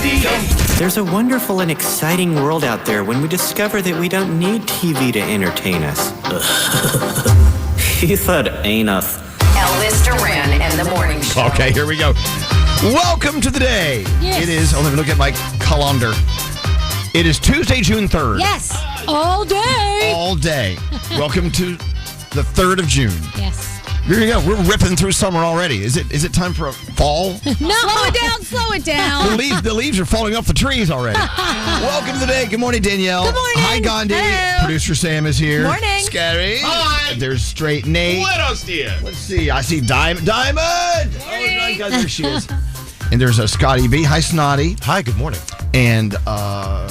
radio. There's a wonderful and exciting world out there when we discover that we don't need TV to entertain us. He said anus. Elvis Duran and the Morning Show. Okay, here we go. Welcome to the day. Yes. It is, let me look at my calendar. It is Tuesday, June 3rd. Yes, all day. All day. Welcome to the 3rd of June. Yes. Here you go. We're ripping through summer already. Is it time for a fall? No. Slow it down. The leaves are falling off the trees already. Welcome to the day. Good morning, Danielle. Good morning. Hi, Gandhi. Hello. Producer Sam is here. Morning. Scary. Hi. There's Straight Nate. Buenos dias. Let's see. I see Diamond. Oh, my God, there she is. And there's a Scotty B. Hi, Snotty. Hi, good morning. And I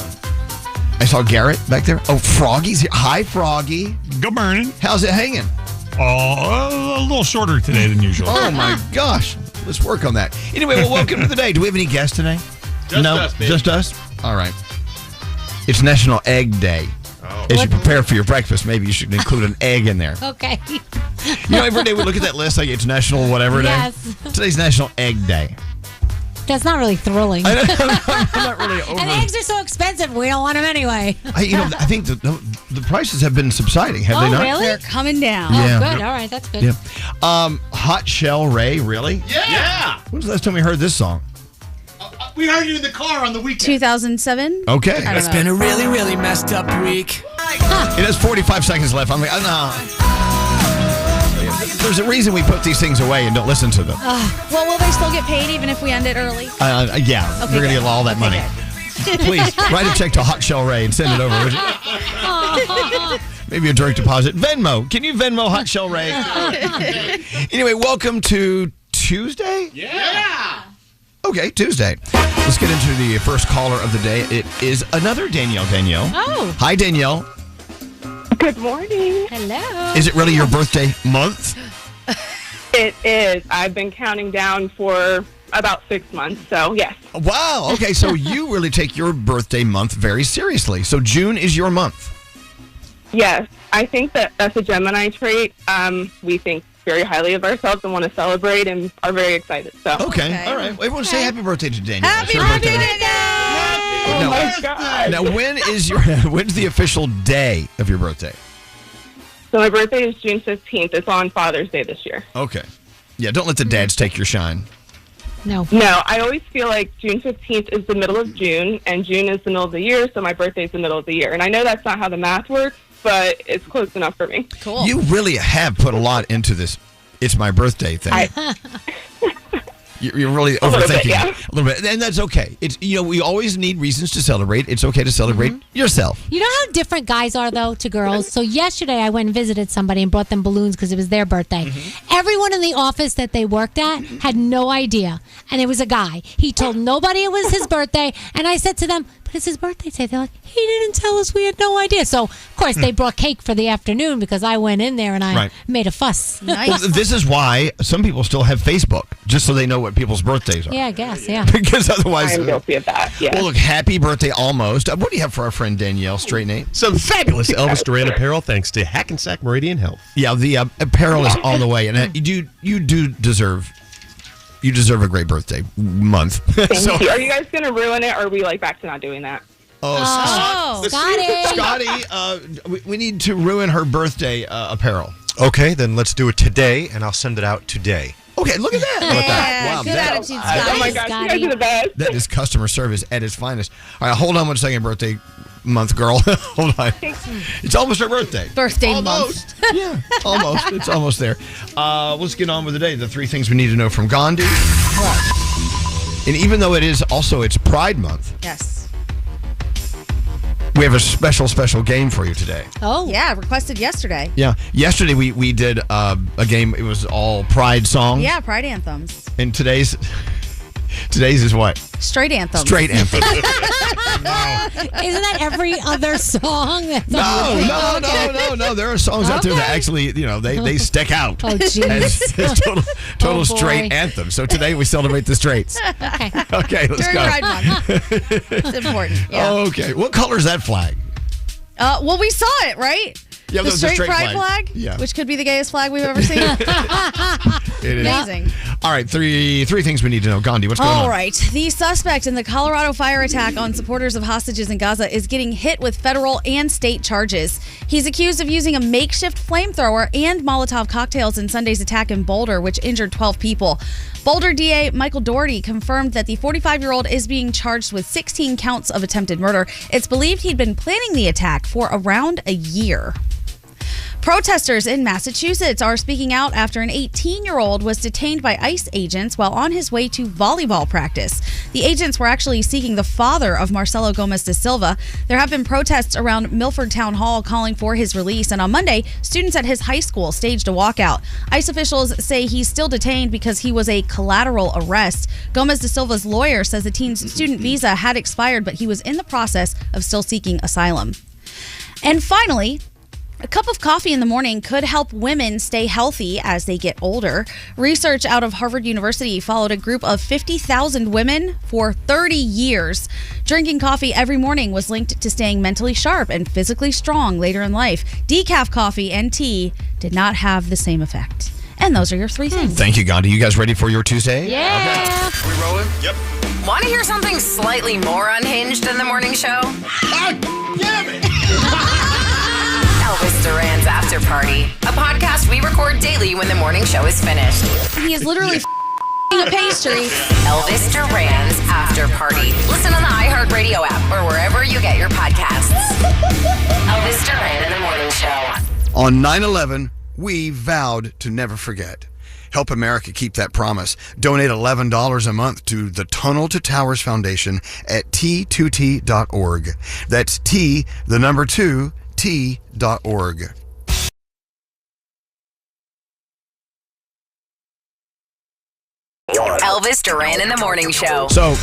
saw Garrett back there. Oh, Froggy's here. Hi, Froggy. Good morning. How's it hanging? Oh, a little shorter today than usual. Oh, my gosh. Let's work on that. Anyway, well, welcome to the day. Do we have any guests today? Just us, baby. Just us? All right. It's National Egg Day. Oh. As you prepare for your breakfast, maybe you should include an egg in there. Okay. You know, every day we look at that list, like it's National whatever Yes. Day. Today's National Egg Day. That's not really thrilling. I'm not really over. And eggs are so expensive, we don't want them anyway. I think the prices have been subsiding, have they Oh, not? really? They're coming down. Yeah. Oh, good. All right, that's good. Yeah. Hot Shell Ray, really? Yeah. When's the last time we heard this song? We heard you in the car on the weekend. 2007. Okay. I don't It's know. been a really, really messed up week. It has 45 seconds left. I'm like, oh, no. There's a reason we put these things away and don't listen to them. Well, will they still get paid even if we end it early? Yeah, Okay, they're going to good. get all that money. Please, write a check to Hot Shell Ray and send it over, would you? Maybe a direct deposit. Venmo. Can you Venmo Hot Shell Ray? Anyway, welcome to Tuesday? Yeah. Okay, Tuesday. Let's get into the first caller of the day. It is another Danielle. Oh. Hi, Danielle. Good morning. Hello. Is it really your birthday month? It is. I've been counting down for about 6 months, so yes. Wow. Okay, so you really take your birthday month very seriously. So June is your month. Yes, I think that's a Gemini trait. We think very highly of ourselves and want to celebrate and are very excited. So. Okay. All right. Everyone say happy birthday to Danielle. Happy It's her birthday! Oh No. my God. Now, when's the official day of your birthday? So my birthday is June 15th. It's on Father's Day this year. Okay. Yeah, don't let the dads take your shine. No. No, I always feel like June 15th is the middle of June, and June is the middle of the year, so my birthday is the middle of the year. And I know that's not how the math works, but it's close enough for me. Cool. You really have put a lot into this "it's my birthday" thing. You're really little bit, overthinking yeah. it a little bit, and that's okay. It's we always need reasons to celebrate. It's okay to celebrate yourself. You know how different guys are, though, to girls? So yesterday I went and visited somebody and brought them balloons because it was their birthday. Everyone in the office that they worked at had no idea. And it was a guy. He told nobody it was his birthday. And I said to them, but it's his birthday today. They're like, he didn't tell us. We had no idea. So, of course, they brought cake for the afternoon because I went in there and I made a fuss. Nice. Well, this is why some people still have Facebook, just so they know what people's birthdays are. Yeah, I guess, yeah. Because otherwise... I am guilty of that, yeah. Well, look, happy birthday almost. What do you have for our friend Danielle, Straight Nate? Some fabulous Elvis Duran apparel thanks to Hackensack Meridian Health. Yeah, the apparel is on the way, and you do deserve a great birthday month. Thank you. Are you guys going to ruin it, or are we back to not doing that? Oh, Scotty. Scotty, we need to ruin her birthday apparel. Okay, then let's do it today, and I'll send it out today. Okay, look at that. How about that? Wow, Good attitude, Oh Scotty. my gosh, you guys are the best. that is customer service at its finest. All right, hold on 1 second, birthday month girl. Hold on. It's almost her birthday. Birthday Almost. Yeah, almost. It's almost there. Let's get on with the day. The 3 things we need to know from Gandhi. And even though it's Pride Month, Yes. we have a special game for you today. Oh. Yeah, requested yesterday. Yeah. Yesterday we did a game. It was all Pride songs. Yeah, Pride anthems. And today's is what? Straight anthems. Straight anthem. Isn't that every other song? No. There are songs out there that actually, they stick out. Oh, jeez. as total Oh, straight boy. anthem. So today we celebrate the straights. Okay. Okay, let's During go. Pride Month. It's important. Yeah. Okay. What color is that flag? Well, we saw it, right? Yeah, the the straight straight pride flag. flag? Yeah. Which could be the gayest flag we've ever seen. It is. Amazing. All right, three things we need to know. Gandhi, what's going on? All right. The suspect in the Colorado fire attack on supporters of hostages in Gaza is getting hit with federal and state charges. He's accused of using a makeshift flamethrower and Molotov cocktails in Sunday's attack in Boulder, which injured 12 people. Boulder DA Michael Doherty confirmed that the 45-year-old is being charged with 16 counts of attempted murder. It's believed he'd been planning the attack for around a year. Protesters in Massachusetts are speaking out after an 18-year-old was detained by ICE agents while on his way to volleyball practice. The agents were actually seeking the father of Marcelo Gomez da Silva. There have been protests around Milford Town Hall calling for his release, and on Monday, students at his high school staged a walkout. ICE officials say he's still detained because he was a collateral arrest. Gomez da Silva's lawyer says the teen's student visa had expired, but he was in the process of still seeking asylum. And finally, a cup of coffee in the morning could help women stay healthy as they get older. Research out of Harvard University followed a group of 50,000 women for 30 years. Drinking coffee every morning was linked to staying mentally sharp and physically strong later in life. Decaf coffee and tea did not have the same effect. And those are your three things. Thank you, Gandhi. You guys ready for your Tuesday? Yeah. We rolling? Yep. Want to hear something slightly more unhinged than the morning show? Damn it! Elvis Duran's After Party, a podcast we record daily when the morning show is finished. He is literally a pastry. Elvis Duran's After Party. Listen on the iHeartRadio app or wherever you get your podcasts. Elvis Duran in the morning show. On 9/11, we vowed to never forget. Help America keep that promise. Donate $11 a month to the Tunnel to Towers Foundation at T2T.org. That's T, the number 2, T.org. Elvis Duran in the morning show. So,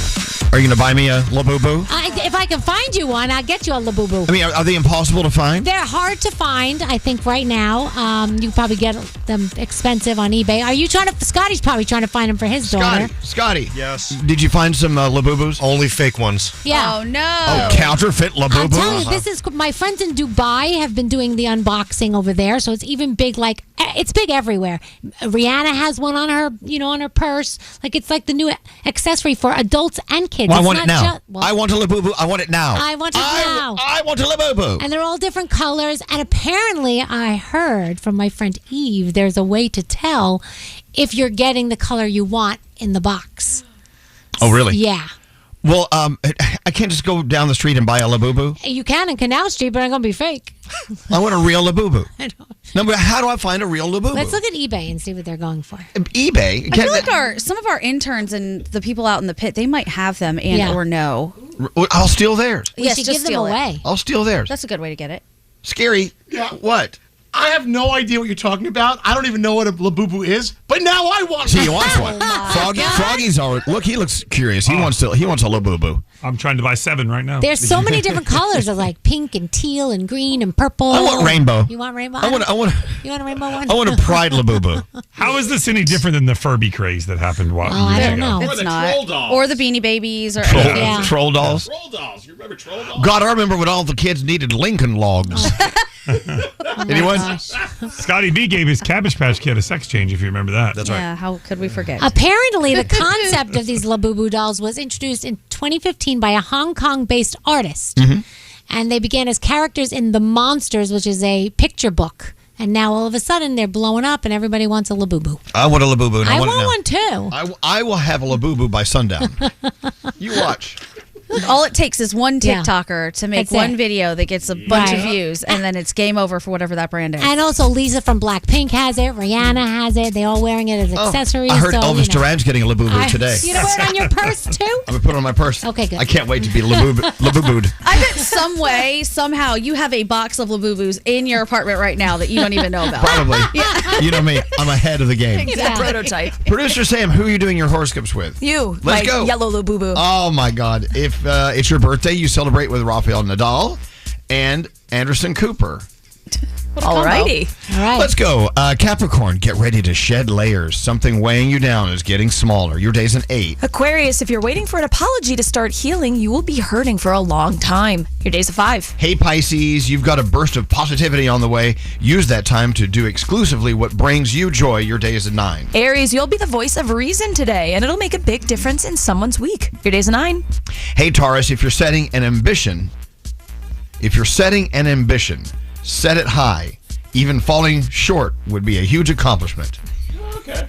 are you going to buy me a Labubu? If I can find you one, I'll get you a Labubu. I mean, are they impossible to find? They're hard to find, I think, right now. You probably get them expensive on eBay. Are you trying to... Scotty's probably trying to find them for his daughter. Scotty. Yes. Did you find some Labubus? Only fake ones. Yeah. Oh, no. Oh, counterfeit Labubu? I'm telling you, this is... My friends in Dubai have been doing the unboxing over there, so it's even big, like... It's big everywhere. Rihanna has one on her, on her purse. Like, it's like the new accessory for adults and kids. Well, I It's want it not now. I want a Labubu. I want it now. I want it now. I want a Labubu. And they're all different colors. And apparently, I heard from my friend Eve, there's a way to tell if you're getting the color you want in the box. Oh, really? Yeah. Well, I can't just go down the street and buy a Labubu. You can in Canal Street, but I'm going to be fake. I want a real Labubu. I don't. No, but how do I find a real Labubu? Let's look at eBay and see what they're going for. eBay? I feel like some of our interns and the people out in the pit, they might have them or no. I'll steal theirs. We Yes, should just give them steal it. away. I'll steal theirs. That's a good way to get it. Scary. Yeah. What? I have no idea what you're talking about. I don't even know what a Labubu is, but now I want See, one. he wants one. Froggy's already. Look, he looks curious. He wants a Labubu. I'm trying to buy 7 right now. There's so many different colors of like pink and teal and green and purple. I want rainbow. You want rainbow? I want You want a rainbow one? I want a Pride Labubu. How is this any different than the Furby craze that happened I years don't ago? know. Or It's the not. troll dolls. Or the Beanie Babies or Troll, anything. Yeah. troll dolls. Troll dolls. You remember troll dolls? God, I remember when all the kids needed Lincoln logs. Anyone? Scotty B gave his Cabbage Patch Kid a sex change, if you remember that. That's Yeah, how could we forget? Apparently, the concept of these Labubu dolls was introduced in 2015 by a Hong Kong-based artist. And they began as characters in The Monsters, which is a picture book. And now, all of a sudden, they're blowing up and everybody wants a Labubu. I want a Labubu. And I want it now. want one, too. I will have a Labubu by sundown. You watch. All it takes is one Yeah. TikToker to make That's one it. video that gets a bunch of Right. views, and then it's game over for whatever that brand is. And also, Lisa from Blackpink has it. Rihanna has it. They all wearing it as accessories. I heard so, Elvis Duran's getting a Labubu today. You gonna wear it on your purse, too? I'm going to put it on my purse. Okay, good. I can't wait to be Labubu'd. I bet some way, somehow, you have a box of Labubus in your apartment right now that you don't even know about. Probably. You know me. I'm ahead of the game. It's a prototype. Producer Sam, who are you doing your horoscopes with? You, Let's my go. yellow Labubu. Oh, my God. If it's your birthday, you celebrate with Rafael Nadal and Anderson Cooper. Alrighty. All right. Let's go. Capricorn, get ready to shed layers. Something weighing you down is getting smaller. Your day's an 8. Aquarius, if you're waiting for an apology to start healing, you will be hurting for a long time. Your day's a 5. Hey, Pisces, you've got a burst of positivity on the way. Use that time to do exclusively what brings you joy. Your day is a 9. Aries, you'll be the voice of reason today, and it'll make a big difference in someone's week. Your day's a 9. Hey, Taurus, if you're setting an ambition, set it high. Even falling short would be a huge accomplishment. Okay.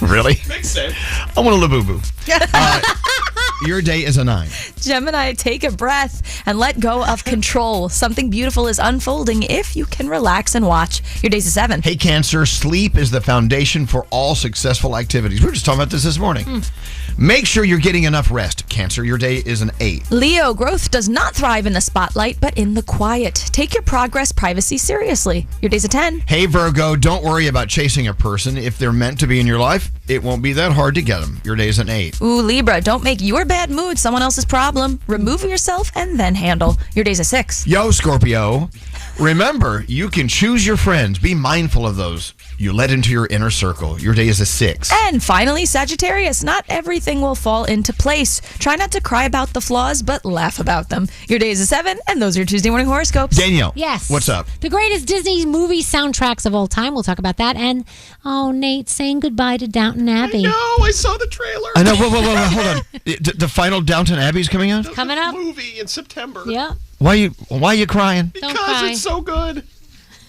Really? Makes sense. I want a Labubu. Your day is a 9. Gemini, take a breath and let go of control. Something beautiful is unfolding if you can relax and watch. Your day's a 7. Hey, Cancer, sleep is the foundation for all successful activities. We were just talking about this morning. Make sure you're getting enough rest. Cancer, your day is an 8. Leo, growth does not thrive in the spotlight, but in the quiet. Take your progress, privacy seriously. Your day's a 10. Hey, Virgo, don't worry about chasing a person. If they're meant to be in your life, it won't be that hard to get them. Your day is an 8. Ooh, Libra, don't make your bad mood someone else's problem. Remove yourself and then handle. Your day's a 6. Yo, Scorpio, remember, you can choose your friends. Be mindful of those you let into your inner circle. Your day is a 6. And finally, Sagittarius, not everything will fall into place. Try not to cry about the flaws, but laugh about them. Your day is a 7, and those are your Tuesday morning horoscopes. Danielle. Yes. What's up? The greatest Disney movie soundtracks of all time. We'll talk about that. And, Nate, saying goodbye to Downton Abbey. No, I saw the trailer. I know. Whoa, hold on. The final Downton Abbey's coming out? Coming up. Movie in September. Yeah. Why are you crying? Because Don't cry. it's so good.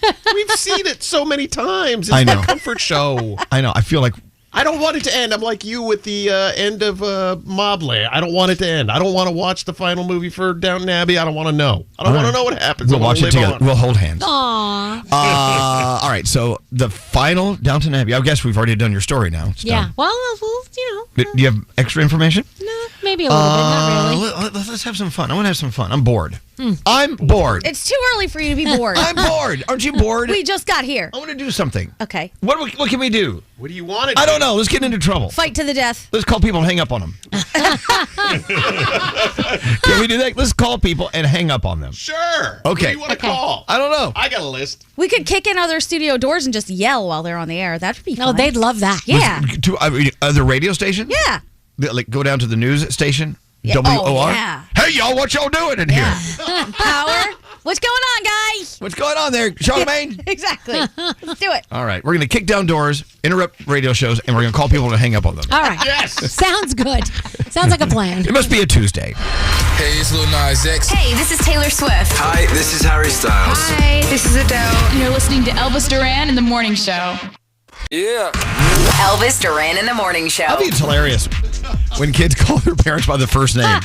We've seen it so many times. It's I know. my comfort show. I know. I feel like I don't want it to end. I'm like you with the end of Mobley. I don't want it to end. I don't want to watch the final movie for Downton Abbey. I don't want to know. I don't want to know what happens. we'll watch it together. We'll hold hands. Aww. All right. So the final Downton Abbey. I guess we've already done your story now. It's Yeah. done. Well, Do you have extra information? no, maybe a little bit. Not really. Let's have some fun. I want to have some fun. I'm bored. I'm bored. It's too early for you to be bored. I'm bored. Aren't you bored? We just got here. I want to do something. Okay. What can we do? What do you want to I don't know. Let's get into trouble. Fight to the death. Let's call people and hang up on them. Can we do that? Let's call people and hang up on them. Sure. Okay. What do you want to call? I don't know. I got a list. We could kick in other studio doors and just yell while they're on the air. That would be fun. No, they'd love that. Yeah. To other radio station? Yeah. Like go down to the news station? Yeah. WOR? Oh, yeah. Hey, y'all, what y'all doing in here? Power. What's going on, guys? What's going on there, Charlemagne? Exactly. Let's do it. All right. We're going to kick down doors, interrupt radio shows, and we're going to call people to hang up on them. All right. Yes. Sounds good. Sounds like a plan. It must be a Tuesday. Hey, it's Lil Nas X. Hey, this is Taylor Swift. Hi, this is Harry Styles. Hi, this is Adele. You're listening to Elvis Duran in the Morning Show. Yeah. Elvis Duran in the Morning Show. I think it's hilarious when kids call their parents by the first name.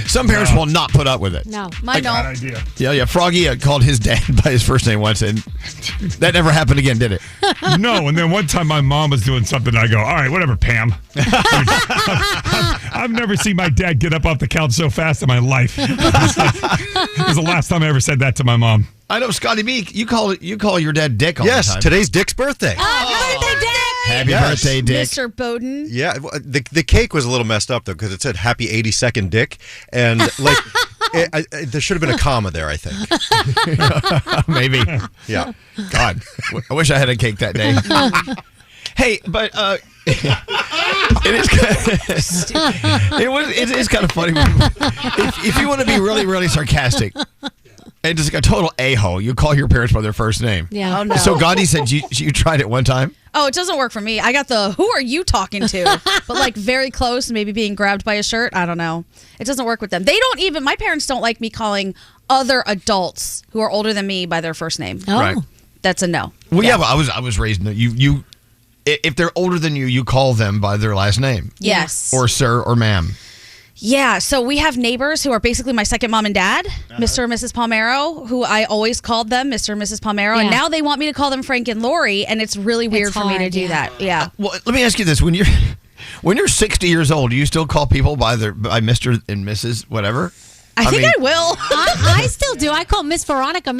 Some parents will not put up with it. No. Mine Bad don't. idea. Yeah. Froggy called his dad by his first name once, and that never happened again, did it? No, and then one time my mom was doing something, and I go, all right, whatever, Pam. I've never seen my dad get up off the couch so fast in my life. It was the last time I ever said that to my mom. I know, Scotty B, you call your dad Dick all the Yes, time. today's Dick's birthday. Happy birthday, Dick. Happy Yes. birthday, Dick. Mr. Bowden. Yeah, the cake was a little messed up though because it said "Happy 82nd Dick," and like there should have been a comma there. I think. Maybe. Yeah. God, I wish I had a cake that day. Hey, but it is kind of funny if you want to be really, really sarcastic. And just like a total a-hole, you call your parents by their first name. Yeah. Oh, no. So Gandhi said you tried it one time. Oh, it doesn't work for me. I got the who are you talking to? But like very close, maybe being grabbed by a shirt. I don't know. It doesn't work with them. They don't even, my parents don't like me calling other adults who are older than me by their first name. Oh. Right. That's a no. Well, yeah, but I was raised in you if they're older than you call them by their last name. Yes. Or sir or ma'am. Yeah, so we have neighbors who are basically my second mom and dad, Mr. and Mrs. Palmero, who I always called them Mr. and Mrs. Palmero, and Yeah. now they want me to call them Frank and Lori, and it's really weird for me to hard, do yeah. that. Yeah. Well, let me ask you this: when you're 60 years old, do you still call people by Mr. and Mrs. whatever? I think mean- I will. I still do. I call Miss Veronica.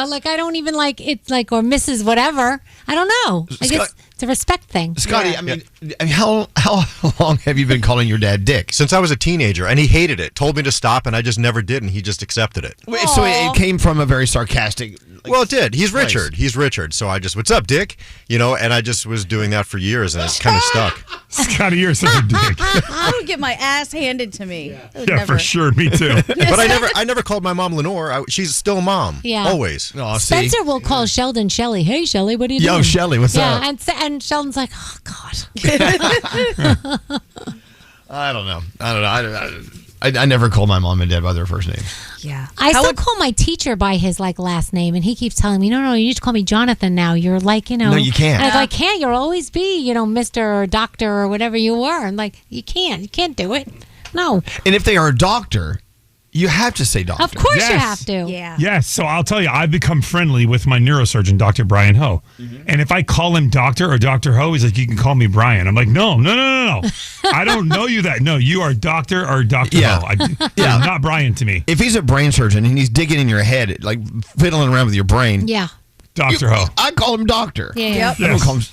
Like, I don't even like it's like, or Mrs. whatever. I don't know. I guess It's a respect thing. Scotty, I mean, how long have you been calling your dad Dick? Since I was a teenager, and he hated it. Told me to stop, and I just never did, and he just accepted it. Wait, so it came from a very sarcastic. Well, it did. He's place. Richard. He's Richard. So I just, what's up, Dick? And I just was doing that for years, and it's kind of stuck. Scotty, you're such a dick. I would get my ass handed to me. Yeah, for sure. Me too. But I never called my mom Lenore. She's still a mom. Yeah. Always. Oh, Spencer will call Sheldon Shelly. Hey, Shelly, what are you doing? Yo, Shelly, what's up? Yeah, and Sheldon's like, oh, God. I don't know. I never called my mom and dad by their first names. Yeah. I still call my teacher by his last name, and he keeps telling me, no, you need to call me Jonathan now. You're No, you can't. And I go, I can't. You'll always be, Mr. or Doctor or whatever you were. I'm like, you can't. You can't do it. No. And if they are a doctor, you have to say doctor. Of course you have to. Yeah. Yes, so I'll tell you, I've become friendly with my neurosurgeon, Dr. Brian Ho. And if I call him Doctor or Dr. Ho, he's like, you can call me Brian. I'm like, no. I don't know you that. No, you are Doctor or Dr. Ho. You're not Brian to me. If he's a brain surgeon and he's digging in your head, like fiddling around with your brain. Yeah. Dr. Ho. I call him Doctor. Yeah. Yes.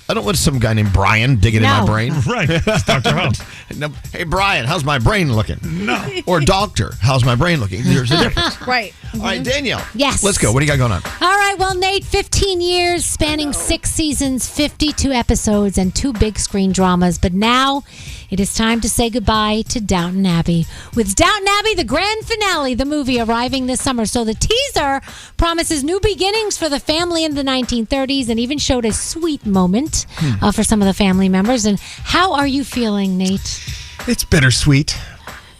I don't want some guy named Brian digging in my brain. Right. It's Dr. Ho. No, hey, Brian, how's my brain looking? No. Or Doctor, how's my brain looking? There's a difference. Right. All right, Danielle. Yes. Let's go. What do you got going on? All right, well, Nate, 15 years, spanning 6 seasons, 52 episodes, and 2 big screen dramas. But now it is time to say goodbye to Downton Abbey. With Downton Abbey, the grand finale, the movie, arriving this summer. So the teaser promises new beginnings for the family in the 1930s and even showed a sweet moment for some of the family members. And how are you feeling, Nate? It's bittersweet.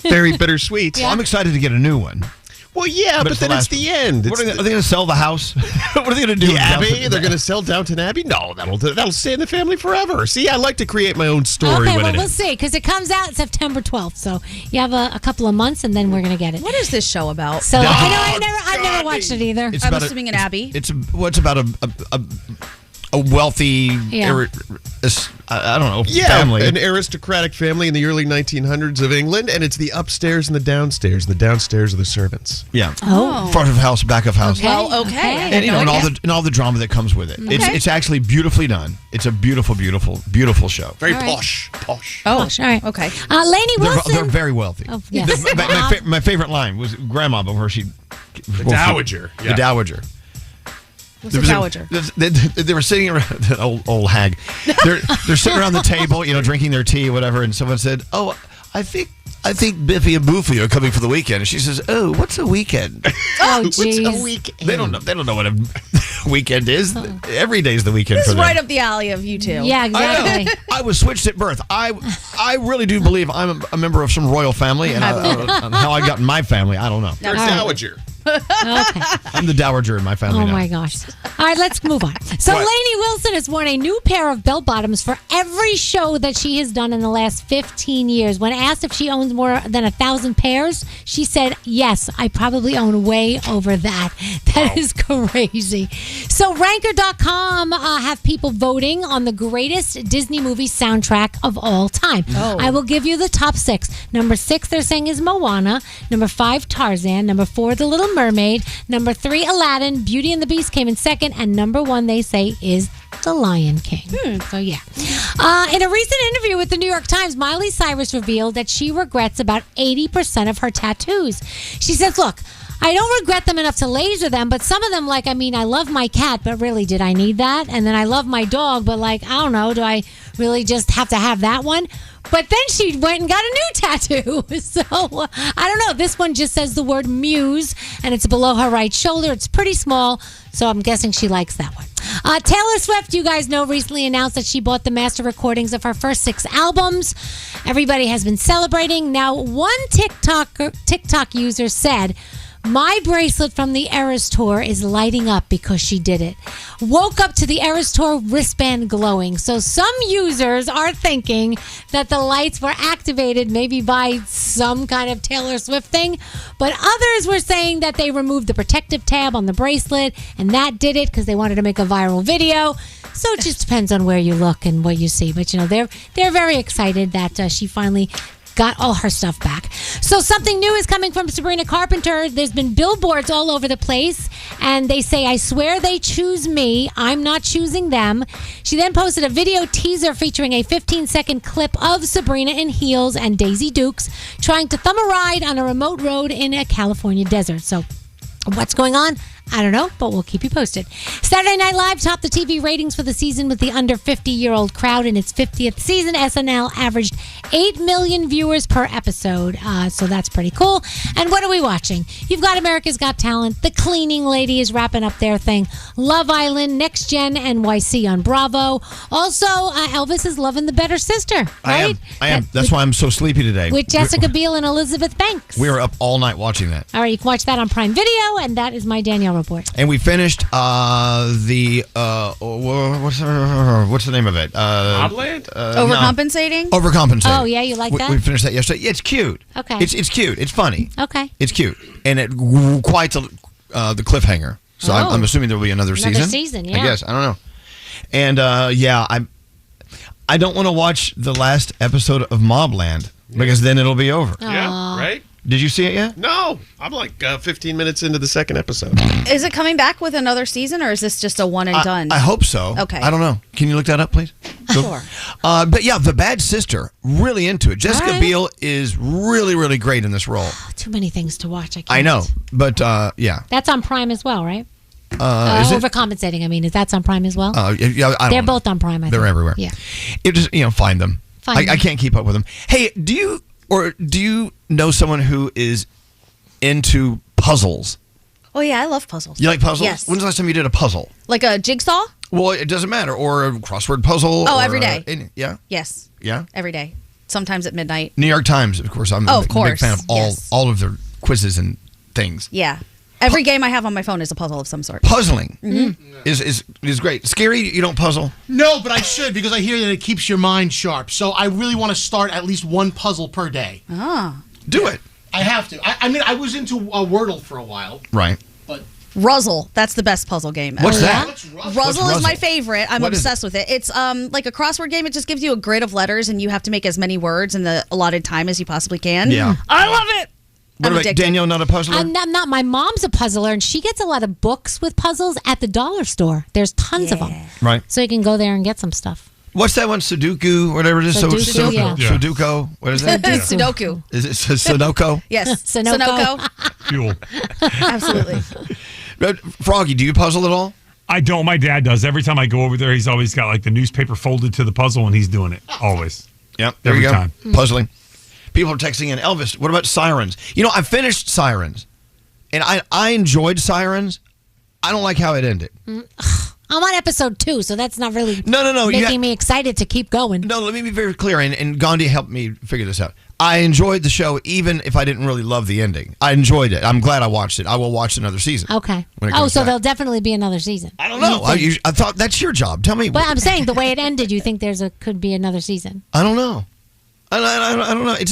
Very bittersweet. Well, I'm excited to get a new one. Well, yeah, but then it's the end. Are they going to sell the house? What are they going to do? The Abbey? They're going to sell Downton Abbey? No, that'll stay in the family forever. See, I like to create my own story. Okay, well, we'll see, because it comes out September 12th. So you have a couple of months, and then we're going to get it. What is this show about? So I've never watched it either. I'm assuming an Abbey. It's about a wealthy, I don't know, family. An aristocratic family in the early 1900s of England, and it's the upstairs and the downstairs. The downstairs are the servants. Yeah. Oh. Front of house, back of house. Well, okay. And all the drama that comes with it. Okay. It's actually beautifully done. It's a beautiful, beautiful, beautiful show. Very All right. posh. Oh, All right. Okay. Lainey Wilson. They're very wealthy. Oh, yes. My favorite line was Grandma, before she... The Dowager. The Dowager. What's a dowager? They were sitting around, an old hag. They're sitting around the table, drinking their tea, whatever. And someone said, "Oh, I think Biffy and Boofy are coming for the weekend." And she says, "Oh, what's a weekend?" Oh, What's jeez. a weekend? They don't know what a weekend is. Every day's the weekend This for is them. right up the alley of you two. Yeah, I exactly. know. I was switched at birth. I really do believe I'm a member of some royal family, and how I got in my family, I don't know. You're a dowager. Okay. I'm the dowager in my family Oh now. my gosh. All right, let's move on. So What? Lainey Wilson has worn a new pair of bell bottoms for every show that she has done in the last 15 years. When asked if she owns more than 1,000 pairs, she said, yes, I probably own way over that. That is crazy. So Ranker.com have people voting on the greatest Disney movie soundtrack of all time. Oh. I will give you the top 6. Number 6 they're saying is Moana. Number 5, Tarzan. Number 4, The Little Mermaid. Number 3, Aladdin. Beauty and the Beast came in second. And number 1, they say, is The Lion King. So, yeah. In a recent interview with the New York Times, Miley Cyrus revealed that she regrets about 80% of her tattoos. She says, look, I don't regret them enough to laser them, but some of them, I love my cat, but really, did I need that? And then I love my dog, but I don't know, do I really just have to have that one? But then she went and got a new tattoo. So, I don't know. This one just says the word Muse, and it's below her right shoulder. It's pretty small, so I'm guessing she likes that one. Taylor Swift, you guys know, recently announced that she bought the master recordings of her first 6 albums. Everybody has been celebrating. Now, one TikTok user said, my bracelet from the Eras Tour is lighting up because she did it. Woke up to the Eras Tour wristband glowing. So some users are thinking that the lights were activated maybe by some kind of Taylor Swift thing. But others were saying that they removed the protective tab on the bracelet and that did it because they wanted to make a viral video. So it just depends on where you look and what you see. But, they're very excited that she finally got all her stuff back. So something new is coming from Sabrina Carpenter. There's been billboards all over the place, and they say, "I swear they choose me. I'm not choosing them." She then posted a video teaser featuring a 15-second clip of Sabrina in heels and Daisy Dukes trying to thumb a ride on a remote road in a California desert. So what's going on? I don't know, but we'll keep you posted. Saturday Night Live topped the TV ratings for the season with the under 50-year-old crowd in its 50th season. SNL averaged 8 million viewers per episode, so that's pretty cool. And what are we watching? You've got America's Got Talent. The Cleaning Lady is wrapping up their thing. Love Island, Next Gen, NYC on Bravo. Also, Elvis is loving The Better Sister, right? I am. That's why I'm so sleepy today. With Jessica Biel and Elizabeth Banks. We were up all night watching that. All right, you can watch that on Prime Video, and that is my Danielle report. And we finished what's the name of it? Mobland? Overcompensating? No. Overcompensating. Oh, yeah, you like that? We finished that yesterday. Yeah, it's cute. Okay. It's cute. It's funny. Okay. It's cute. And it quite the cliffhanger. So I'm assuming there will be another season. Another season, yeah. I guess. I don't know. And I don't want to watch the last episode of Mobland because then it'll be over. Yeah, right? Did you see it yet? No. I'm like 15 minutes into the second episode. Is it coming back with another season, or is this just a one and done? I hope so. Okay. I don't know. Can you look that up, please? Sure. But yeah, The Bad Sister, really into it. Jessica Biel is really, really great in this role. Too many things to watch. I know, but yeah. That's on Prime as well, right? Is it? Overcompensating, I mean. Is that on Prime as well? Yeah, I don't They're know. both on Prime, I think. They're everywhere. Yeah. It just, find them. Find them. I can't keep up with them. Hey, do you know someone who is into puzzles? Oh, yeah, I love puzzles. You like puzzles? Yes. When's the last time you did a puzzle? Like a jigsaw? Well, it doesn't matter. Or a crossword puzzle. Oh, or every day. Yeah? Yes. Yeah? Every day. Sometimes at midnight. New York Times, of course. I'm a big fan of all of their quizzes and things. Yeah. Every game I have on my phone is a puzzle of some sort. Puzzling is great. Scary, you don't puzzle? No, but I should because I hear that it keeps your mind sharp. So I really want to start at least one puzzle per day. Ah. Do it. I have to. I mean, I was into Wordle for a while. Right. But Ruzzle. That's the best puzzle game. What's that? Ruzzle is my favorite. I'm What is obsessed with it. It's like a crossword game. It just gives you a grid of letters, and you have to make as many words in the allotted time as you possibly can. Yeah. I love it. What about Danielle, not a puzzler? I'm not. My mom's a puzzler, and she gets a lot of books with puzzles at the dollar store. There's tons of them. Right. So you can go there and get some stuff. What's that one? Sudoku, whatever it is. Sudoku, yeah. Sudoku. What is that? Sudoku. Is it Sudoku? Yes. Sunoco. Fuel. Absolutely. Froggy, do you puzzle at all? I don't. My dad does. Every time I go over there, he's always got like the newspaper folded to the puzzle, and he's doing it always. Yep. There Every you go. time. Puzzling. People are texting in, Elvis, what about Sirens? I finished Sirens, and I enjoyed Sirens. I don't like how it ended. I'm on episode 2, so that's not really No. making me excited to keep going. No, let me be very clear, and Gandhi helped me figure this out. I enjoyed the show, even if I didn't really love the ending. I enjoyed it. I'm glad I watched it. I will watch another season. Okay. when it Oh, comes so back. there'll definitely be another season. I don't know. I thought that's your job. Tell me. But I'm saying the way it ended, you think could be another season? I don't know. I don't know. They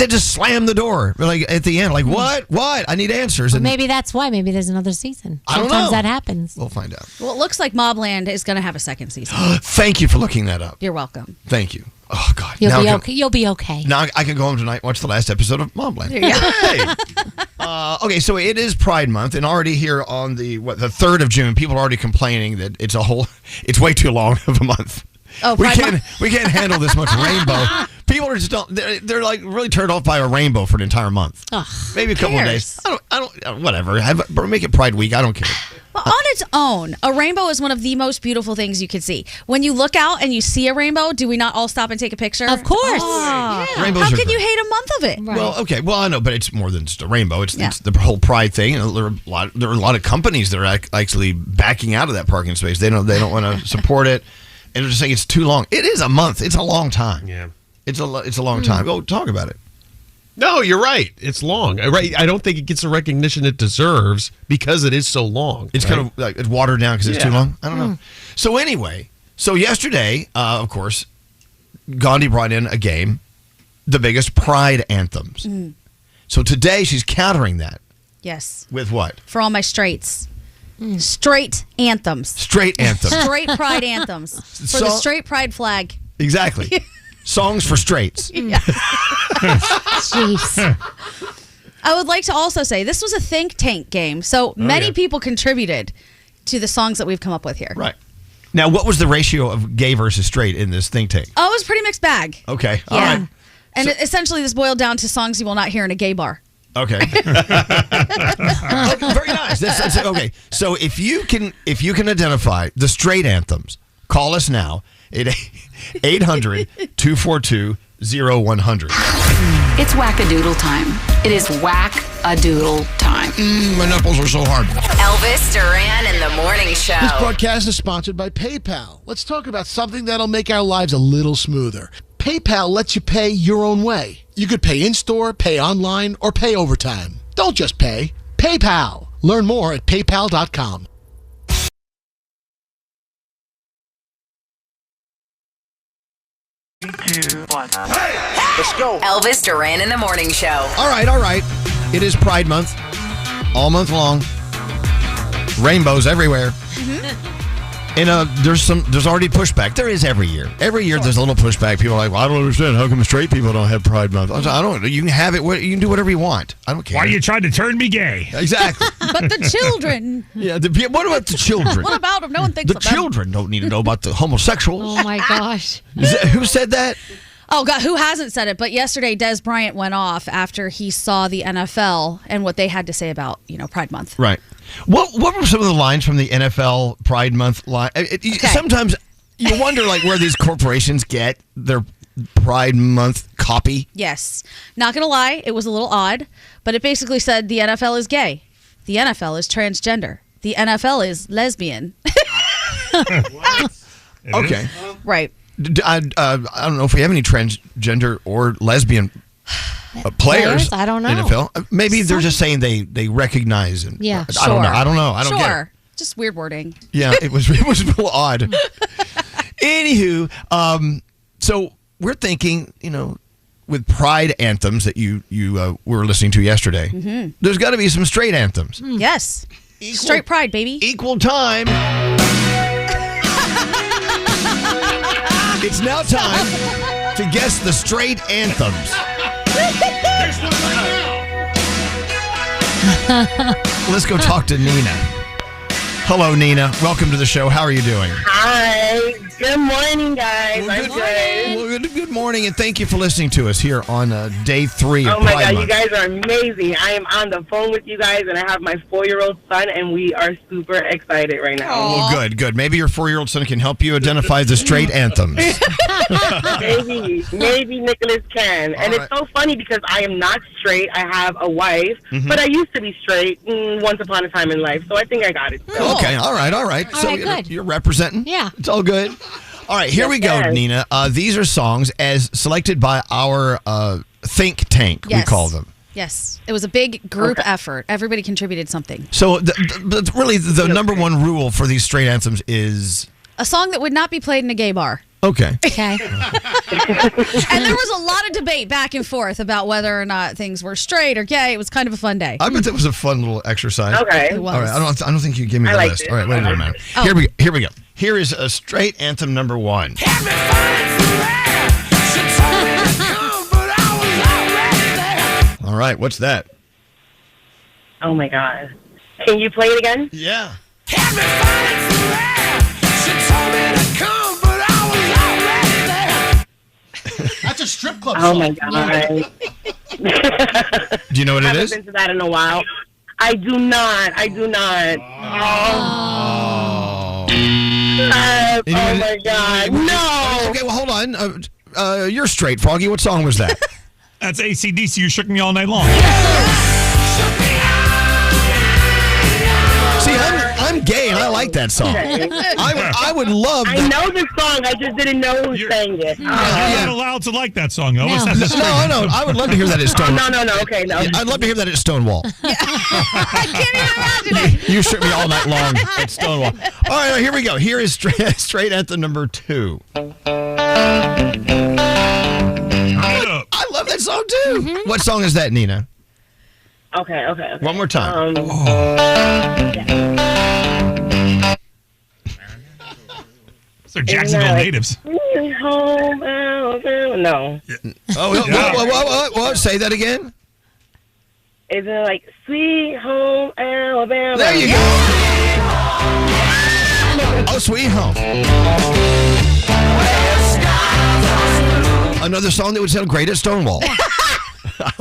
just slammed the door like at the end. Like what? I need answers. Well, And maybe that's why. Maybe there's another season. I don't know. Sometimes that happens. We'll find out. Well, it looks like Mobland is going to have a second season. Thank you for looking that up. You're welcome. Thank you. Oh God. You'll be okay. You'll be okay. Now I can go home tonight and watch the last episode of Mobland. There you go. Hey. Okay, so it is Pride Month, and already here on the 3rd of June, people are already complaining that it's way too long of a month. Oh, we can't handle this much rainbow. People are just they're like really turned off by a rainbow for an entire month. Maybe a couple of days. I don't whatever. Make it Pride Week. I don't care. Well, on its own, a rainbow is one of the most beautiful things you could see. When you look out and you see a rainbow, do we not all stop and take a picture? Of course. Oh, yeah. Rainbows How are can you great. hate a month of it? Right. Well, okay. Well, I know, but it's more than just a rainbow. It's the whole Pride thing. And there are a lot of companies that are actually backing out of that parking space. They don't want to support it, and they're just saying it's too long. It is a month. It's a long time. Yeah, it's a long time. Go talk about it. No, you're right. It's long. Right. I don't think it gets the recognition it deserves because it is so long. It's kind of like it's watered down because it's too long. I don't know. Hmm. So anyway, yesterday, of course, Gandhi brought in a game, the biggest Pride anthems. Mm. So today she's countering that. Yes. With what? For all my straights. Straight anthems. Straight anthems. Straight pride anthems. For the straight pride flag. Exactly. Songs for straights. Jeez. I would like to also say this was a think tank game, so many people contributed to the songs that we've come up with here. Right. Now, what was the ratio of gay versus straight in this think tank? Oh, it was a pretty mixed bag. Okay. All Yeah. right. And essentially, this boiled down to songs you will not hear in a gay bar. Okay. Very nice. That's okay. So if you can identify the straight anthems, call us now at 800-242-0100. It's whack-a-doodle time. It is whack-a-doodle time. My nipples are so hard. Elvis Duran in the Morning Show. This broadcast is sponsored by PayPal. Let's talk about something that'll make our lives a little smoother. PayPal lets you pay your own way. You could pay in-store, pay online, or pay overtime. Don't just pay. PayPal. Learn more at paypal.com. Let's go. Elvis Duran in the Morning Show. All right. It is Pride Month. All month long. Rainbows everywhere. And there's already pushback. There is every year. Every year there's a little pushback. People are like, well, I don't understand. How come straight people don't have Pride Month? I don't. You can have it. You can do whatever you want. I don't care. Why you tried to turn me gay? Exactly. But the children. Yeah. What about the children? What about them? No one thinks The children don't need to know about the homosexuals. Oh, my gosh. Who said that? Oh, God, who hasn't said it? But yesterday, Des Bryant went off after he saw the NFL and what they had to say about, Pride Month. Right. What were some of the lines from the NFL Pride Month line? Sometimes you wonder, where these corporations get their Pride Month copy. Yes. Not going to lie, it was a little odd, but it basically said the NFL is gay. The NFL is transgender. The NFL is lesbian. Okay. Right. I don't know if we have any transgender or lesbian players. I don't know. NFL. Maybe they're just saying they recognize. And, Yeah, I don't know. I don't know. I don't get it. Just weird wording. Yeah, it was a little odd. Anywho, so we're thinking, with pride anthems that you were listening to yesterday, there's got to be some straight anthems. Yes. Straight pride, baby. Equal time. It's now time to guess the straight anthems. Let's go talk to Nina. Hello, Nina. Welcome to the show. How are you doing? Hi. Good morning, guys. I'm good. Well, good morning, and thank you for listening to us here on day 3 of Oh, my Pride God. Month. You guys are amazing. I am on the phone with you guys, and I have my 4-year-old son, and we are super excited right now. Well, good. Maybe your 4-year-old son can help you identify the straight anthems. Maybe Nicholas can. And it's so funny because I am not straight. I have a wife, but I used to be straight once upon a time in life, so I think I got it. Okay, all right. So good. you're representing? Yeah. It's all good. All right, here we go, Nina. These are songs as selected by our think tank, we call them. Yes. It was a big group effort. Everybody contributed something. So really the number one rule for these straight anthems is... A song that would not be played in a gay bar. Okay. Okay. And there was a lot of debate back and forth about whether or not things were straight or gay. It was kind of a fun day. I bet that was a fun little exercise. Okay. It was. All right, I don't think you give me the list. All right, wait a minute. Oh. Here we go. Here is a straight anthem number 1. All right, what's that? Oh, my God. Can you play it again? Yeah. That's a strip club Oh, song. my God. Do you know what I it haven't is? been to that in a while. I do not. Oh, my God. No. Okay, well, hold on. You're straight, Froggy. What song was that? That's AC/DC. You shook me all night long. See, I'm gay, and I like that song. I would love. I know the song. I just didn't know who sang it. You're not allowed to like that song, Elvis. No. That's a No. I would love to hear that at Stonewall. No. Okay, no. I'd love to hear that at Stonewall. I can't even imagine it. You shook me all night long at Stonewall. All right, here we go. Here is straight anthem number 2. I love that song too. What song is that, Nina? Okay. One more time. Those are Jacksonville natives. Sweet home Alabama. No. What? Say that again. Is it like Sweet Home Alabama? There you go. Oh, Sweet Home. Another song that would sound great at Stonewall. I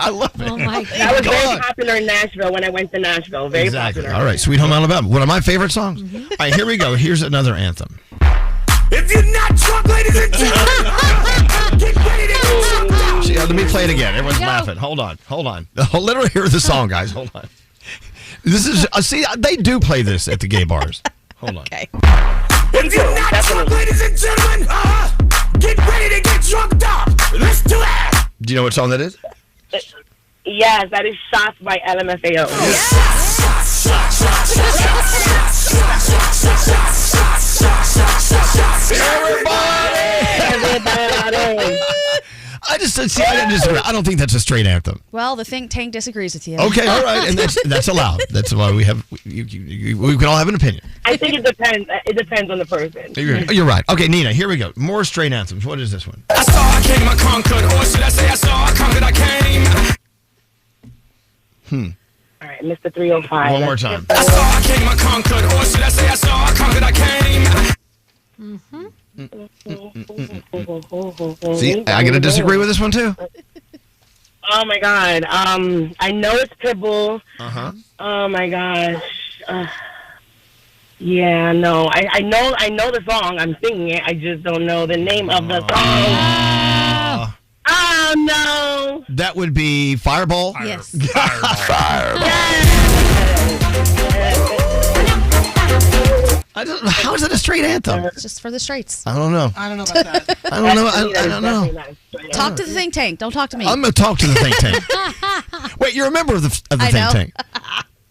love it. Oh my God. That was very popular in Nashville when I went to Nashville. Very popular. All right, Sweet Home Alabama. One of my favorite songs. All right, here we go. Here's another anthem. If you're not drunk, ladies and gentlemen, get ready to get drunk out. See, let me play it again. Everyone's laughing. Hold on. Literally hear the song, guys. Hold on. This is see, they do play this at the gay bars. Hold on. Okay. If you're not drunk, ladies and gentlemen, get ready to get drunk out. Let's do it. Do you know what song that is? Yes, that is Shots by LMFAO. Everybody. I don't think that's a straight anthem. Well, the think tank disagrees with you. Okay, all right, and that's allowed. That's why we have we can all have an opinion. I think it depends. It depends on the person. You're right. Okay, Nina, here we go. More straight anthems. What is this one? I saw, I came, I conquered. Or should I say I saw, I conquered, I came. All right, Mr. 305. One more time. I saw, I came, I conquered. Or should I say I saw, I conquered, I came. See, I gotta disagree with this one too. Oh my God. I know it's Pitbull. Oh my gosh. Yeah, no. I know the song. I'm singing it. I just don't know the name of the song. Oh no. That would be Fireball. Yes. Fireball. How is it a straight anthem? It's just for the straights. I don't know. I don't know about that. I don't know. I don't know. Talk to the think tank. Don't talk to me. I'm gonna talk to the think tank. Wait, you're a member of the think tank.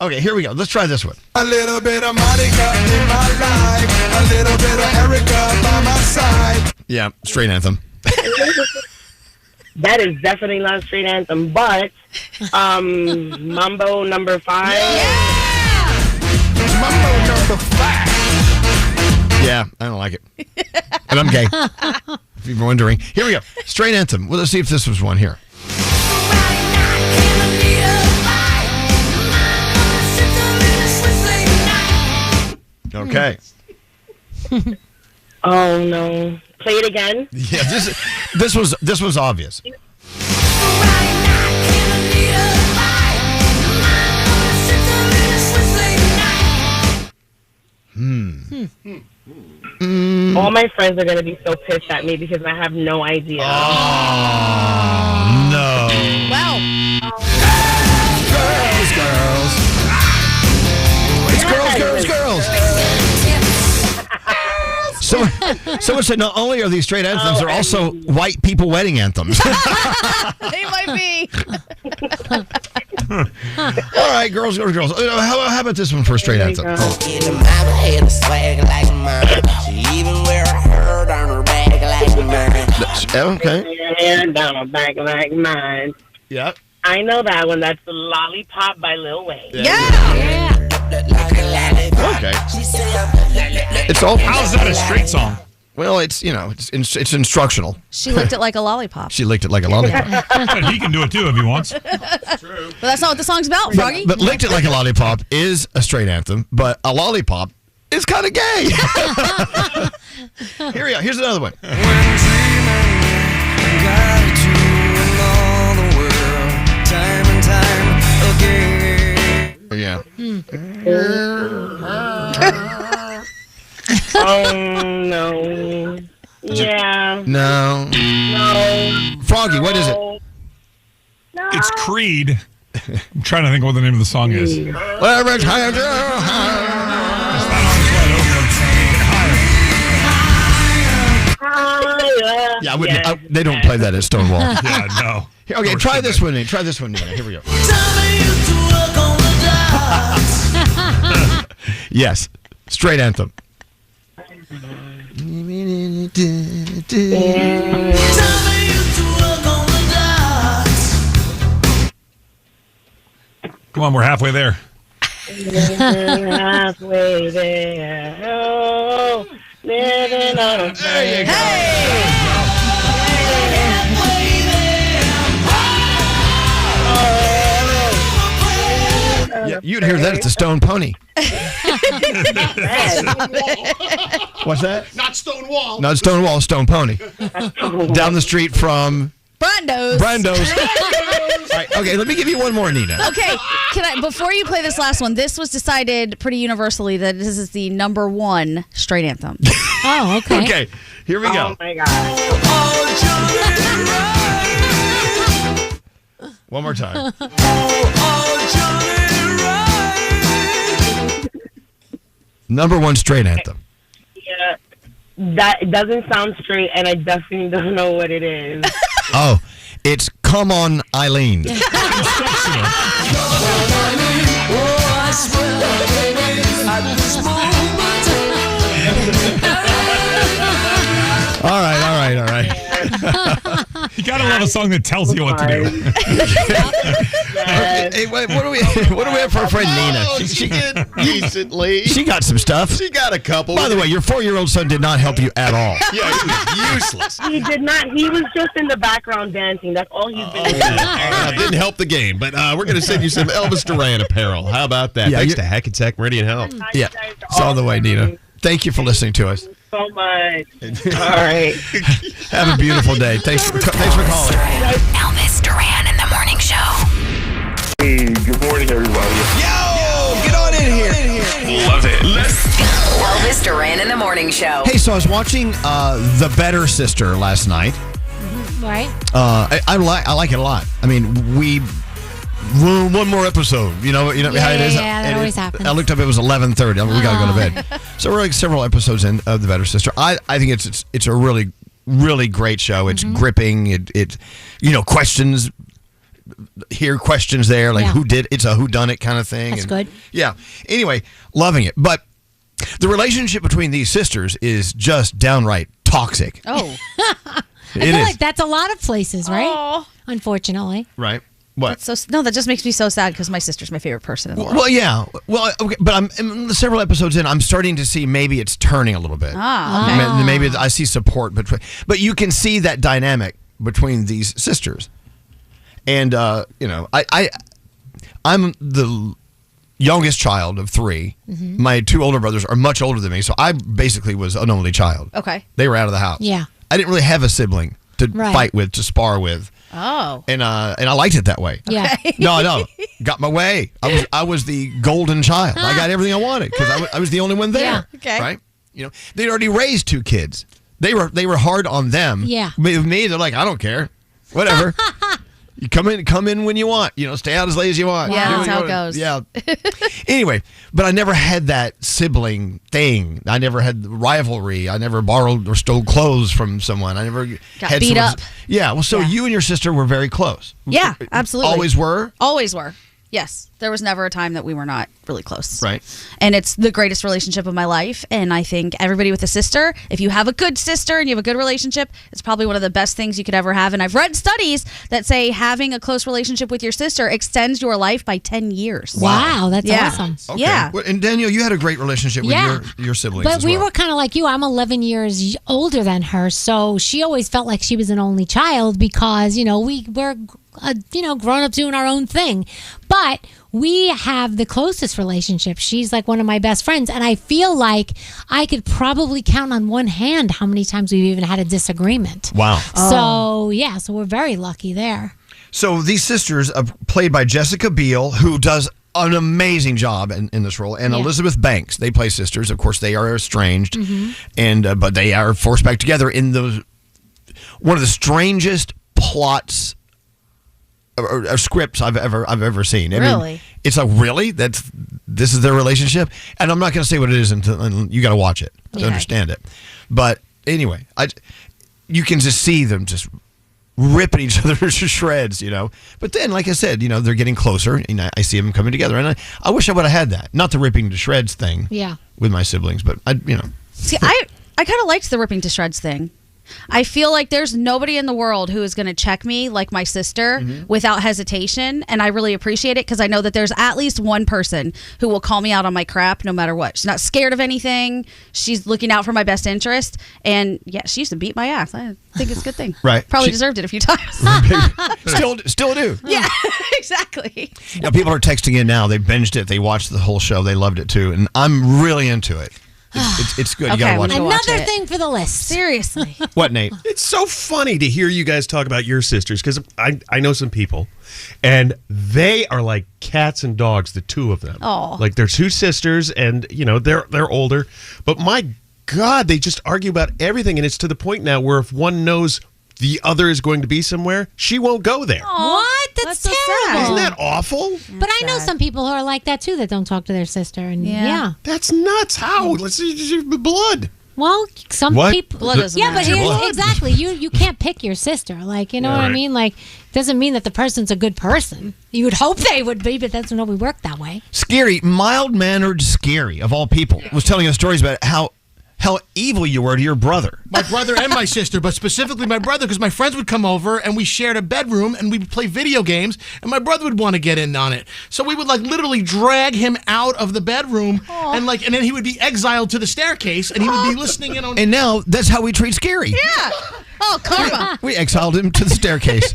Okay, here we go. Let's try this one. A little bit of Monica in my life. A little bit of Erica by my side. Yeah, straight anthem. That is definitely not a straight anthem, but Mambo number 5. Mambo number 5. Yeah, I don't like it. And I'm gay. If you're wondering. Here we go. Straight anthem. Well, let's see if this was one here. Okay. Oh no. Play it again. Yeah, this was obvious. All my friends are gonna be so pissed at me because I have no idea. Oh no. Well. Girls. Someone said not only are these straight anthems, they're also white people wedding anthems. They might be. All right, girls. How about this one for a straight anthem? In the mama had a swag like mine. She even wear a herd on her back like mine. Okay. Hair down her back like mine. Yep. I know that one. That's the Lollipop by Lil Wayne. Yeah. Okay. It's all. How's that a straight song? Well, it's it's instructional. She licked it like a lollipop. She licked it like a lollipop. But he can do it too if he wants. But that's not what the song's about, Froggy. But licked it like a lollipop is a straight anthem, but a lollipop is kind of gay. Here we go. Here's another one. Yeah. Oh no. Yeah. No. Froggy, what is it? It's Creed. I'm trying to think what the name of the song is. Every time Yeah, they don't play that at Stonewall. Yeah, no. Okay, try this one. Try this one, Nina. Here we go. Yes, straight anthem. Come on, we're halfway there. Halfway there. Oh, Living on a prayer. Yeah, you'd hear that at the Stone Pony. What's that? Not Stonewall. Not Stonewall, Stone Pony. Down the street from Brando's. All right, okay, let me give you one more, Nina. Okay, before you play this last one, this was decided pretty universally that this is the number one straight anthem. Oh, okay. Okay, here we go. Oh my God. One more time. Number one straight anthem. Yeah, that doesn't sound straight, and I definitely don't know what it is. Oh, it's Come On, Eileen. All right. You gotta love a song that tells you what to do. Hey, what do we have for a friend Nina? She did decently. She got some stuff. She got a couple. By the way, your 4-year-old son did not help you at all. Yeah, he was useless. He did not. He was just in the background dancing. That's all he's been doing. Didn't help the game, but we're going to send you some Elvis Duran apparel. How about that? Yeah, Thanks to Hackensack Meridian Health. Yeah, it's on the way, Nina. Thank you for listening to us. So much. All right. Have a beautiful day. Thanks for calling. Elvis Duran in the morning show. Hey, good morning, everybody. Yo, get on in here. Love it. Let's go. Elvis Duran in the morning show. Hey, so I was watching The Better Sister last night. Right? I like it a lot. I mean, one more episode. You know how it is. Yeah, that always happens. I looked up. It was 11:30. We got to go to bed. So we're like several episodes in of The Better Sister. I think it's a really, really great show. It's gripping. It questions here, questions there, like who did. It's a whodunit kind of thing. That's good. Yeah. Anyway, loving it. But the relationship between these sisters is just downright toxic. Oh. I feel like that's a lot of places, right? Oh. Unfortunately. Unfortunately. Right. What? That just makes me so sad because my sister's my favorite person in the world. Well, yeah. Well, okay, but I'm several episodes in. I'm starting to see maybe it's turning a little bit. Okay. Maybe I see support between, but you can see that dynamic between these sisters, and I'm the youngest child of 3. Mm-hmm. My 2 older brothers are much older than me, so I basically was an only child. Okay. They were out of the house. Yeah. I didn't really have a sibling to fight with, to spar with. Oh. And I liked it that way. Yeah. No. Got my way. I was the golden child. I got everything I wanted because I was the only one there. Yeah. Okay. Right? They'd already raised 2 kids. They were hard on them. Yeah. With me, they're like, I don't care. Whatever. You come in when you want. Stay out as late as you want. Yeah, Do that's what you how want. it goes. Yeah. Anyway, but I never had that sibling thing. I never had rivalry. I never borrowed or stole clothes from someone. I never Got beat up. Yeah. Well, so you and your sister were very close. Yeah, absolutely. Always were? Always were. Yes. There was never a time that we were not really close. Right. And it's the greatest relationship of my life. And I think everybody with a sister, if you have a good sister and you have a good relationship, it's probably one of the best things you could ever have. And I've read studies that say having a close relationship with your sister extends your life by 10 years. Wow, that's awesome. Okay. Yeah. Well, and Danielle, you had a great relationship with your siblings But as we well. were kind of like you. I'm 11 years older than her, so she always felt like she was an only child because, we were, grown up doing our own thing. But we have the closest relationship. She's like one of my best friends, and I feel like I could probably count on one hand how many times we've even had a disagreement. Wow. So we're very lucky there. So these sisters, played by Jessica Biel, who does an amazing job in this role, and Elizabeth Banks. They play sisters. Of course, they are estranged, and but they are forced back together in one of the strangest plots or scripts I've ever seen. I mean, it's like, really? This is their relationship? And I'm not going to say what it is until you got to watch it to understand it. But anyway, you can just see them just ripping each other to shreds, But then, like I said, they're getting closer, and I see them coming together. And I wish I would have had that. Not the ripping to shreds thing with my siblings, but See, I kind of liked the ripping to shreds thing. I feel like there's nobody in the world who is going to check me like my sister without hesitation, and I really appreciate it because I know that there's at least one person who will call me out on my crap no matter what. She's not scared of anything. She's looking out for my best interest, and yeah, she used to beat my ass. I think it's a good thing. Right. Probably deserved it a few times. Still do. Yeah, exactly. Now, people are texting in now. They binged it. They watched the whole show. They loved it too, and I'm really into it. It's good. You gotta watch it. Another thing for the list. Seriously. What, Nate? It's so funny to hear you guys talk about your sisters because I know some people, and they are like cats and dogs, the two of them. Oh. Like they're two sisters, and they're older, but my God, they just argue about everything, and it's to the point now where if one knows the other is going to be somewhere, she won't go there. What? That's so terrible. Isn't that awful? But I know some people who are like that too that don't talk to their sister. And yeah. That's nuts. How? Let's see blood. Well, some What? people. Blood doesn't yeah, but matter. here's, exactly. You can't pick your sister. Like, you know what I right. mean? Like, doesn't mean that the person's a good person. You would hope they would be, but that's not we work that way. Scary, mild-mannered Scary, of all people, was telling us stories about how evil you were to your brother. My brother and my sister, but specifically my brother, because my friends would come over and we shared a bedroom and we would play video games, and my brother would want to get in on it. So we would like literally drag him out of the bedroom, and then he would be exiled to the staircase, and he would be listening in on. And now that's how we treat Scary. Yeah. Oh, karma. We exiled him to the staircase.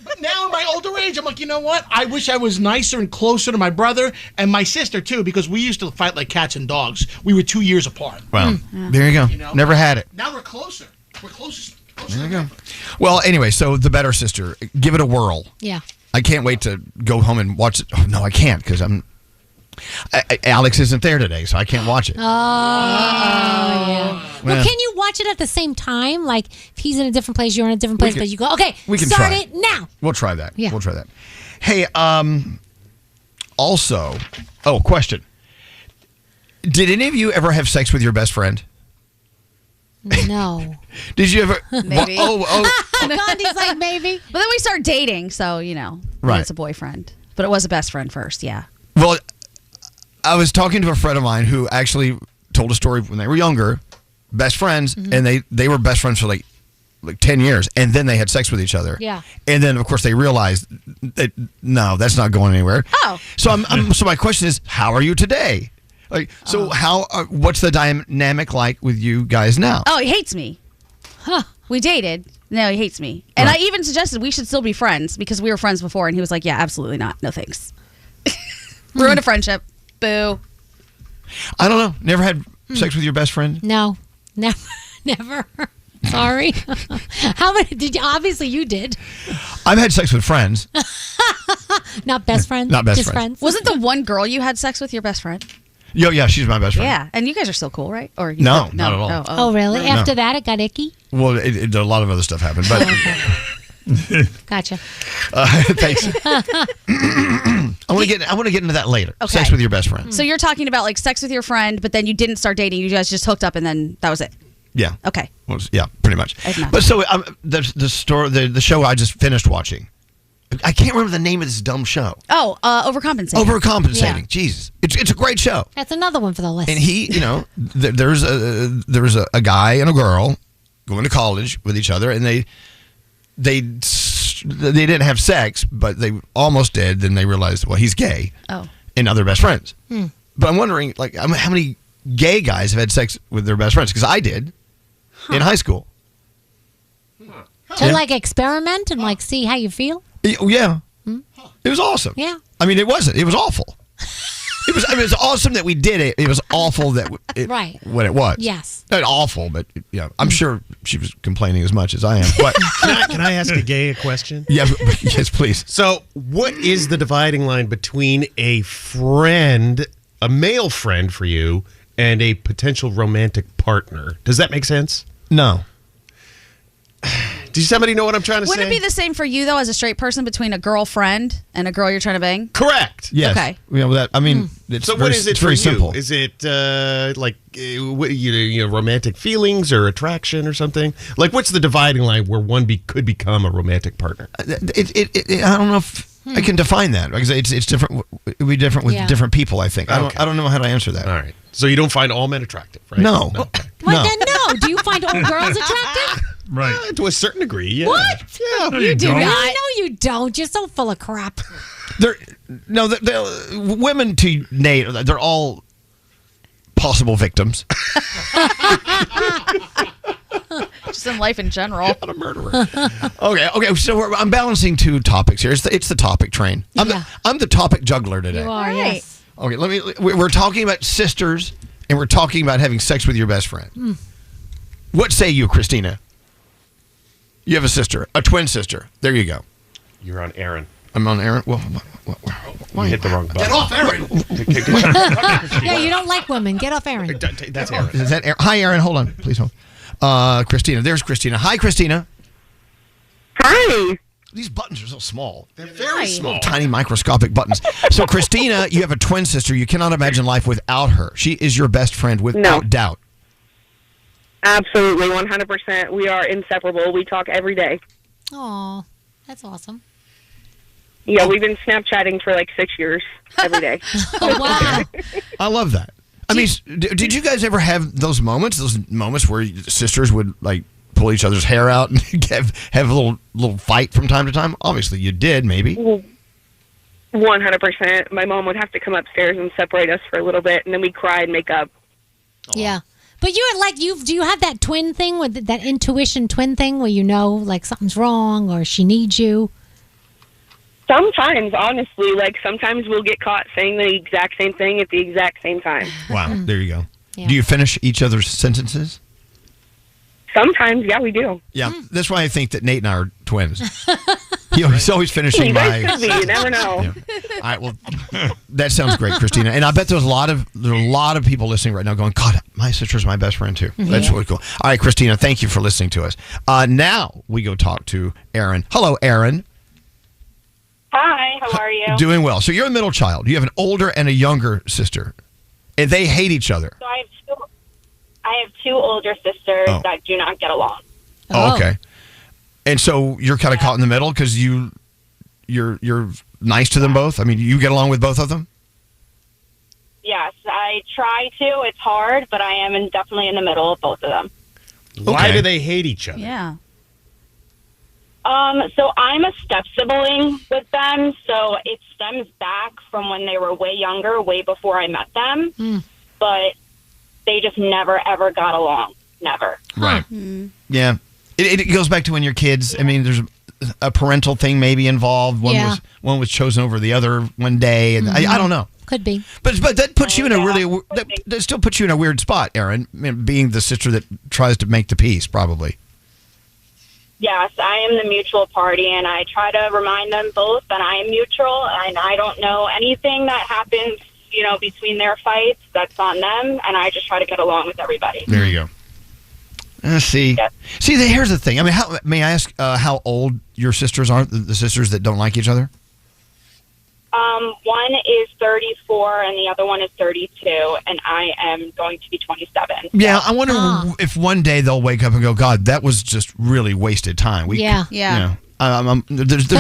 But now in my older age, I'm like, you know what? I wish I was nicer and closer to my brother and my sister too, because we used to fight like cats and dogs. We were 2 years apart. Well, there you go. Never had it. Now we're closer. We're closer. There you go. Well, anyway, so the better sister, give it a whirl. Yeah. I can't wait to go home and watch it. Oh, no, I can't because Alex isn't there today, so I can't watch it. Oh, yeah. Well, can you watch it at the same time? Like, if he's in a different place, you're in a different place, but you go, okay, we can start try it now. We'll try that. Yeah. We'll try that. Hey, also, question. Did any of you ever have sex with your best friend? No. Did you ever? Maybe. Gandhi's like, maybe. But then we start dating, so, Right. it's a boyfriend. But it was a best friend first, yeah. Well, I was talking to a friend of mine who actually told a story when they were younger, best friends, and they were best friends for like 10 years, and then they had sex with each other. Yeah. And then, of course, they realized that, no, that's not going anywhere. Oh. So so my question is, how are you today? Like, so what's the dynamic like with you guys now? Oh, he hates me. Huh. We dated. No, he hates me. And Right. I even suggested we should still be friends because we were friends before, and he was like, yeah, absolutely not. No thanks. Ruined a friendship. Boo. I don't know. Never had sex with your best friend? No. Never. Sorry. How many did you? Obviously, you did. I've had sex with friends. Not best friends. Not best just friends. Wasn't the one girl you had sex with your best friend? Yeah, she's my best friend. Yeah, and you guys are still cool, right? Or you No, not at all. Oh, really? No. After that, it got icky? Well, a lot of other stuff happened, but Gotcha. thanks. I want to get into that later. Okay. Sex with your best friend. So you're talking about like sex with your friend, but then you didn't start dating. You guys just hooked up, and then that was it. Yeah. Okay. Well, yeah, pretty much. But so the show I just finished watching. I can't remember the name of this dumb show. Oh, overcompensating. Overcompensating. Yeah. Jesus, it's a great show. That's another one for the list. And he, there's a guy and a girl going to college with each other, and they didn't have sex, but they almost did. Then they realized, well, he's gay. Oh. And now they're best friends. But I'm wondering, like, how many gay guys have had sex with their best friends? Because I did in high school. To like experiment and like see how you feel? Yeah. It was awesome. Yeah. I mean, it wasn't. It was awful. It was awesome that we did it. It was awful that Right. what it was. Yes. Not awful, but I'm sure she was complaining as much as I am. What? Can I ask a gay a question? Yeah, yes, please. So, what is the dividing line between a friend, a male friend for you, and a potential romantic partner? Does that make sense? No. Does somebody know what I'm trying to Wouldn't say? it be the same for you, though, as a straight person betwn a girlfriend and a girl you're trying to bang? Correct. Yes. Okay. Yeah, well, that, I mean, it's So, very, what is it it's for very you? simple. Is it romantic feelings or attraction or something? Like, what's the dividing line where one could become a romantic partner? I don't know if I can define that because it's different. It would be different with different people. I think. Okay. I don't know how to answer that. All right. So you don't find all men attractive, right? No. Well, then no. Do you find all girls attractive? Right. To a certain degree, yeah. What? Yeah. No, you don't. No, you don't. You're so full of crap. Women to Nate, they're all possible victims. Just in life in general. Not a murderer. Okay. So I'm balancing two topics here. It's the topic train. I'm the topic juggler today. You are, yes. Okay, we're talking about sisters, and we're talking about having sex with your best friend. What say you, Christina? You have a sister, a twin sister. There you go. You're on Aaron. I'm on Aaron. Well, you hit the wrong button. Get off Aaron. Yeah, you don't like women. Get off Aaron. That's Aaron. Is that Aaron? Hi, Aaron. Hold on. Please hold. Christina. There's Christina. Hi, Christina. Hi. These buttons are so small. They're very small. Tiny microscopic buttons. So, Christina, you have a twin sister. You cannot imagine life without her. She is your best friend without doubt. Absolutely, 100%. We are inseparable. We talk every day. Aw, that's awesome. Yeah, we've been Snapchatting for like 6 years every day. Oh, wow. I love that. I mean, did you guys ever have those moments where sisters would like pull each other's hair out and have a little fight from time to time? Obviously, you did, maybe. 100%. My mom would have to come upstairs and separate us for a little bit, and then we'd cry and make up. Yeah. But you're like, do you have that twin thing, with that intuition twin thing where you know like something's wrong or she needs you? Sometimes, honestly, like sometimes we'll get caught saying the exact same thing at the exact same time. Wow, there you go. Yeah. Do you finish each other's sentences? Sometimes, yeah, we do. Yeah, that's why I think that Nate and I are twins. He's always finishing You guys could be, you never know. Yeah. All right, well, that sounds great, Christina. And I bet there are a lot of people listening right now going, God, my sister's my best friend too. That's really cool. All right, Christina, thank you for listening to us. Now we go talk to Aaron. Hello, Aaron. Hi, how are you? Doing well. So you're a middle child. You have an older and a younger sister, and they hate each other. So I have two older sisters that do not get along. Oh, okay. And so you're kind of caught in the middle because you're nice to them both. I mean, you get along with both of them. Yes, I try to. It's hard, but I am definitely in the middle of both of them. Why do they hate each other? Yeah. So I'm a step sibling with them, so it stems back from when they were way younger, way before I met them. But they just never, ever got along. Never. Right. Yeah. It goes back to when you're kids. I mean, there's a parental thing maybe involved. One was chosen over the other one day, and I don't know. Could be. But that puts you in a really that still puts you in a weird spot, Aaron, being the sister that tries to make the peace, probably. Yes, I am the mutual party, and I try to remind them both that I am neutral, and I don't know anything that happens, between their fights. That's on them, and I just try to get along with everybody. There you go. See, here's the thing. I mean, may I ask how old your sisters are? The sisters that don't like each other. One is 34, and the other one is 32, and I am going to be 27. Yeah, I wonder if one day they'll wake up and go, God, that was just really wasted time. They're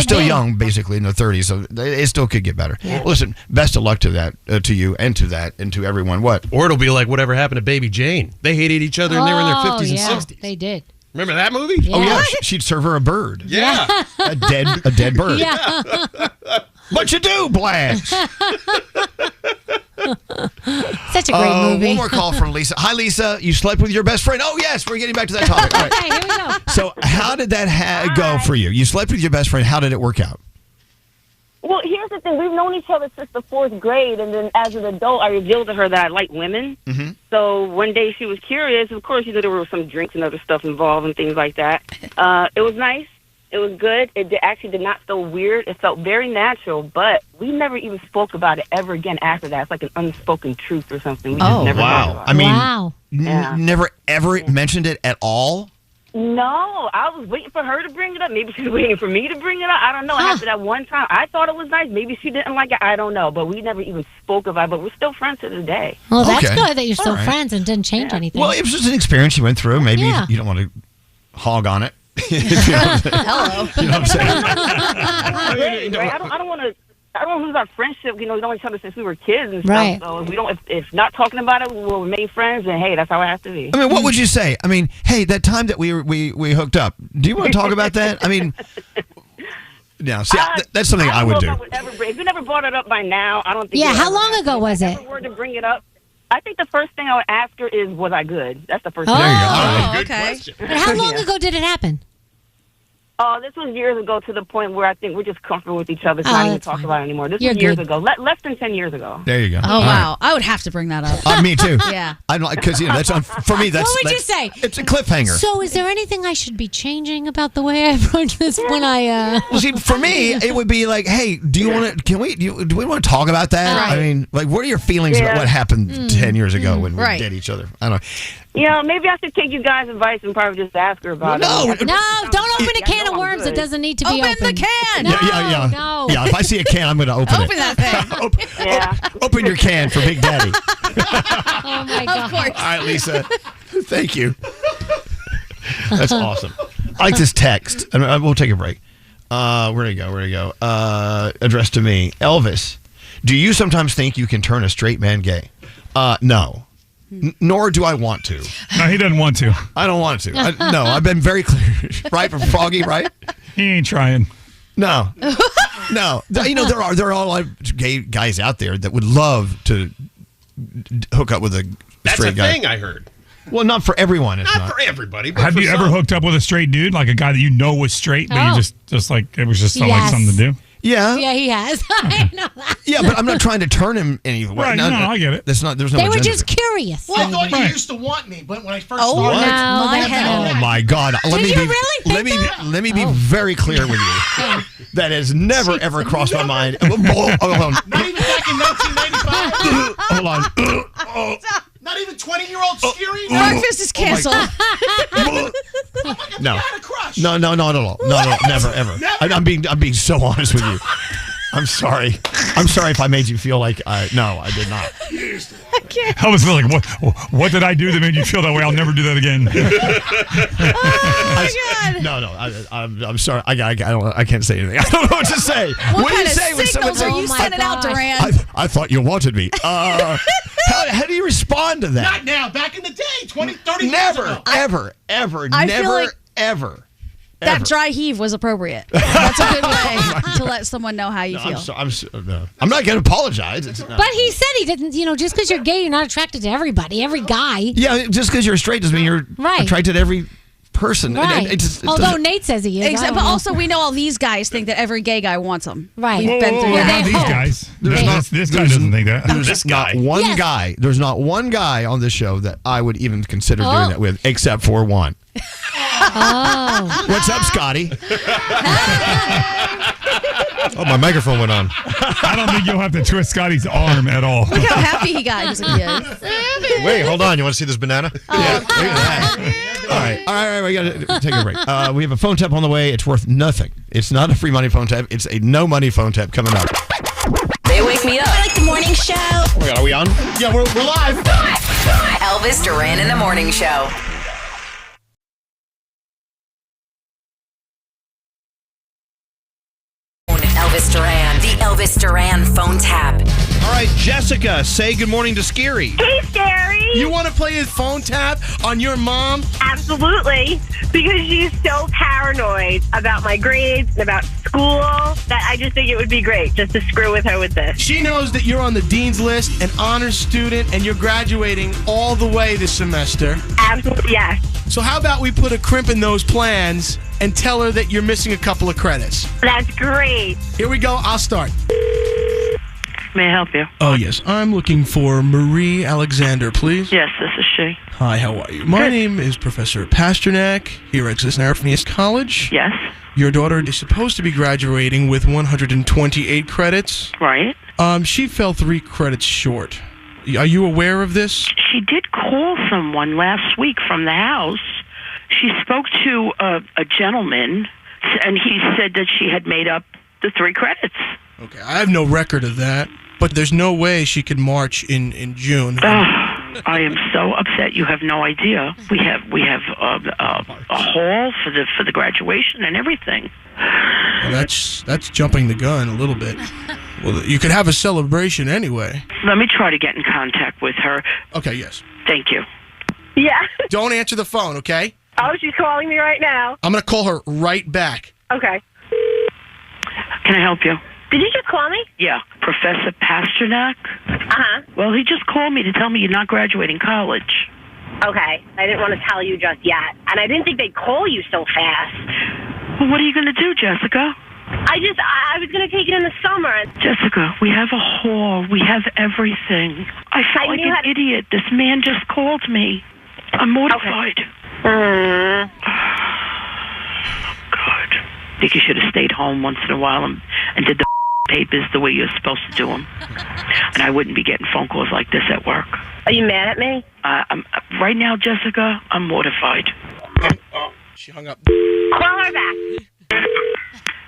still young, basically in their 30s, so it still could get better. Yeah. Listen, best of luck to that, to you, and to that, and to everyone. What? Or it'll be like whatever happened to Baby Jane. They hated each other, and they were in their 50s and 60s. They did. Remember that movie? Yeah. Oh yeah, she'd serve her a bird. Yeah, a dead bird. Yeah. What you do, Blanche? Such a great movie. One more call from Lisa. Hi, Lisa. You slept with your best friend. Oh, yes. We're getting back to that topic. All right. Okay, here we go. So how did that go for you? You slept with your best friend. How did it work out? Well, here's the thing. We've known each other since the 4th grade, and then as an adult, I revealed to her that I like women. Mm-hmm. So one day she was curious. Of course, there were some drinks and other stuff involved and things like that. It was nice. It was good. It actually did not feel weird. It felt very natural, but we never even spoke about it ever again after that. It's like an unspoken truth or something. We just never talked about it. I mean, never ever mentioned it at all? No, I was waiting for her to bring it up. Maybe she was waiting for me to bring it up. I don't know. After that one time, I thought it was nice. Maybe she didn't like it. I don't know. But we never even spoke about it. But we're still friends to this day. Well, that's good that you're still friends and didn't change anything. Well, it was just an experience you went through. Maybe you don't want to hog on it. Hello. You know what I'm saying? Right? I don't want to I don't lose our friendship. You know, we've known each other since we were kids and Right. stuff. So if we don't, if not talking about it, we'll remain friends. And hey, that's how it has to be. I mean, what would you say? I mean, hey, that time that we hooked up. Do you want to talk about that? I mean, no. See, that's something I would do. If you never brought it up by now, I don't think. Yeah, how long ago was it? If I were to bring it up, I think the first thing I would ask her is, "Was I good?" That's the first. Oh, thing. There you go. All right. okay. question. But how long ago did it happen? Oh, this was years ago to the point where I think we're just comfortable with each other, not even that's talk fine. about it anymore. This You're was years good. ago, less than 10 years ago. There you go. Oh, All wow. right. I would have to bring that up. Me too. Yeah. I'm like, because that's for me. That's What would you that's- say? It's a cliffhanger. So, is there anything I should be changing about the way I approach this when I? Well, see, for me, it would be like, hey, do you want to? Can we? Do we want to talk about that? Right. I mean, like, what are your feelings about Yeah. what happened 10 years ago when we Right. did each other? I don't know. Yeah, maybe I should take you guys' advice and probably just ask her about No. it. No, don't open a Yeah, can no, of I'm worms good. that doesn't need to be Open opened. the can. No, Yeah. no. Yeah, if I see a can, I'm going to open Open it. that thing. Yeah. Open your can for Big Daddy. Oh my god. Of course. All right, Lisa. Thank you. That's awesome. I like this text. And we'll take a break. Where'd it go? Addressed to me. Elvis, do you sometimes think you can turn a straight man gay? No. Nor do I want to. No, he doesn't want to. I don't want to. No, I've been very clear. Right, from Froggy, right? He ain't trying. No. No. You know, there are a lot of gay guys out there that would love to hook up with a That's straight a guy. thing I heard. Well, not for everyone. It's Not for everybody. But Have for you ever some. hooked up with a straight dude, like a guy that you know was straight, but Oh. you just like it was just like Yes. something to do? Yeah. Yeah, he has. I know that. Yeah, but I'm not trying to turn him any way. Right, no, I get it. There's no They were agenda just there. curious. I thought you Right. used to want me, but when I first Oh, started, no, my that's head. Oh my God! Let me you be, really think that? let me be very clear with you. That has never ever crossed my mind. Hold on. not even back in 1995, Hold on. not even 20-year-old Scary. Breakfast is canceled. No. I had a crush. No, not at all. Never, ever. I'm being so honest with you. I'm sorry. I'm sorry if I made you feel like no, I did not. I was like, what did I do that made you feel that way? I'll never do that again. I'm sorry. I can't say anything. I don't know what to say. What do you kind of say when someone signals are you Oh my sending out, gosh. Duran? I thought you wanted me. How do you respond to that? Not now. Back in the day, 20, 30 years Never, ago. ever, I feel never, like ever. That dry heave was appropriate. That's a good way to let someone know how you feel. I'm not going to apologize. But he said he didn't. You know, just because you're gay, you're not attracted to everybody, every guy. Yeah, just because you're straight doesn't mean you're Right. attracted to every person. Right. It Although doesn't- Nate says he is. I Exactly. don't But know. also, we know all these guys think that every gay guy wants them. Right. We've been through Well, that. they These hope. guys. There's not- This guy there's- doesn't think that. There's This not guy. one Yes. guy. There's not one guy on this show that I would even consider Oh. doing that with, except for one. Oh. What's up, Scotty? Oh, my microphone went on. I don't think you'll have to twist Scotty's arm at all. Look how happy he got. He's like, yes. Wait, hold on. You want to see this banana? Yeah, look at that. All right, we got to take a break. We have a phone tap on the way. It's worth nothing. It's not a free money phone tap. It's a no money phone tap coming up. They wake me up. I like the morning show. Oh my God, are we on? Yeah, we're live. Elvis Duran in the morning show. Elvis Duran, the Elvis Duran phone tap. All right, Jessica, say good morning to Scary. Hey, Scary. You want to play his phone tap on your mom? Absolutely. Because she's so paranoid about my grades and about school that I just think it would be great just to screw with her with this. She knows that you're on the dean's list, an honors student, and you're graduating all the way this semester. Absolutely, yes. So how about we put a crimp in those plans and tell her that you're missing a couple of credits? That's great. Here we go. I'll start. May I help you? Oh, yes. I'm looking for Marie Alexander, please. Yes, this is she. Hi, how are you? My name is Professor Pasternak here at Cisneros College. Yes. Your daughter is supposed to be graduating with 128 credits. Right. She fell 3 credits short. Are you aware of this? She did call someone last week from the house. She spoke to a gentleman, and he said that she had made up the 3 credits. Okay, I have no record of that, but there's no way she could march in June. I am so upset. You have no idea. We have a hall for the graduation and everything. Well, that's jumping the gun a little bit. Well, you could have a celebration anyway. Let me try to get in contact with her. Okay, yes. Thank you. Yeah. Don't answer the phone, okay? Oh, she's calling me right now. I'm going to call her right back. Okay. Can I help you? Did you just call me? Yeah. Professor Pasternak? Uh-huh. Well, he just called me to tell me you're not graduating college. Okay. I didn't want to tell you just yet. And I didn't think they'd call you so fast. Well, what are you going to do, Jessica? I was going to take it in the summer. Jessica, we have a hall. We have everything. I felt like an idiot. This man just called me. I'm mortified. Okay. God. I think you should have stayed home once in a while and did the papers the way you're supposed to do them. And I wouldn't be getting phone calls like this at work. Are you mad at me? Right now, Jessica, I'm mortified. Oh, she hung up. Call her back.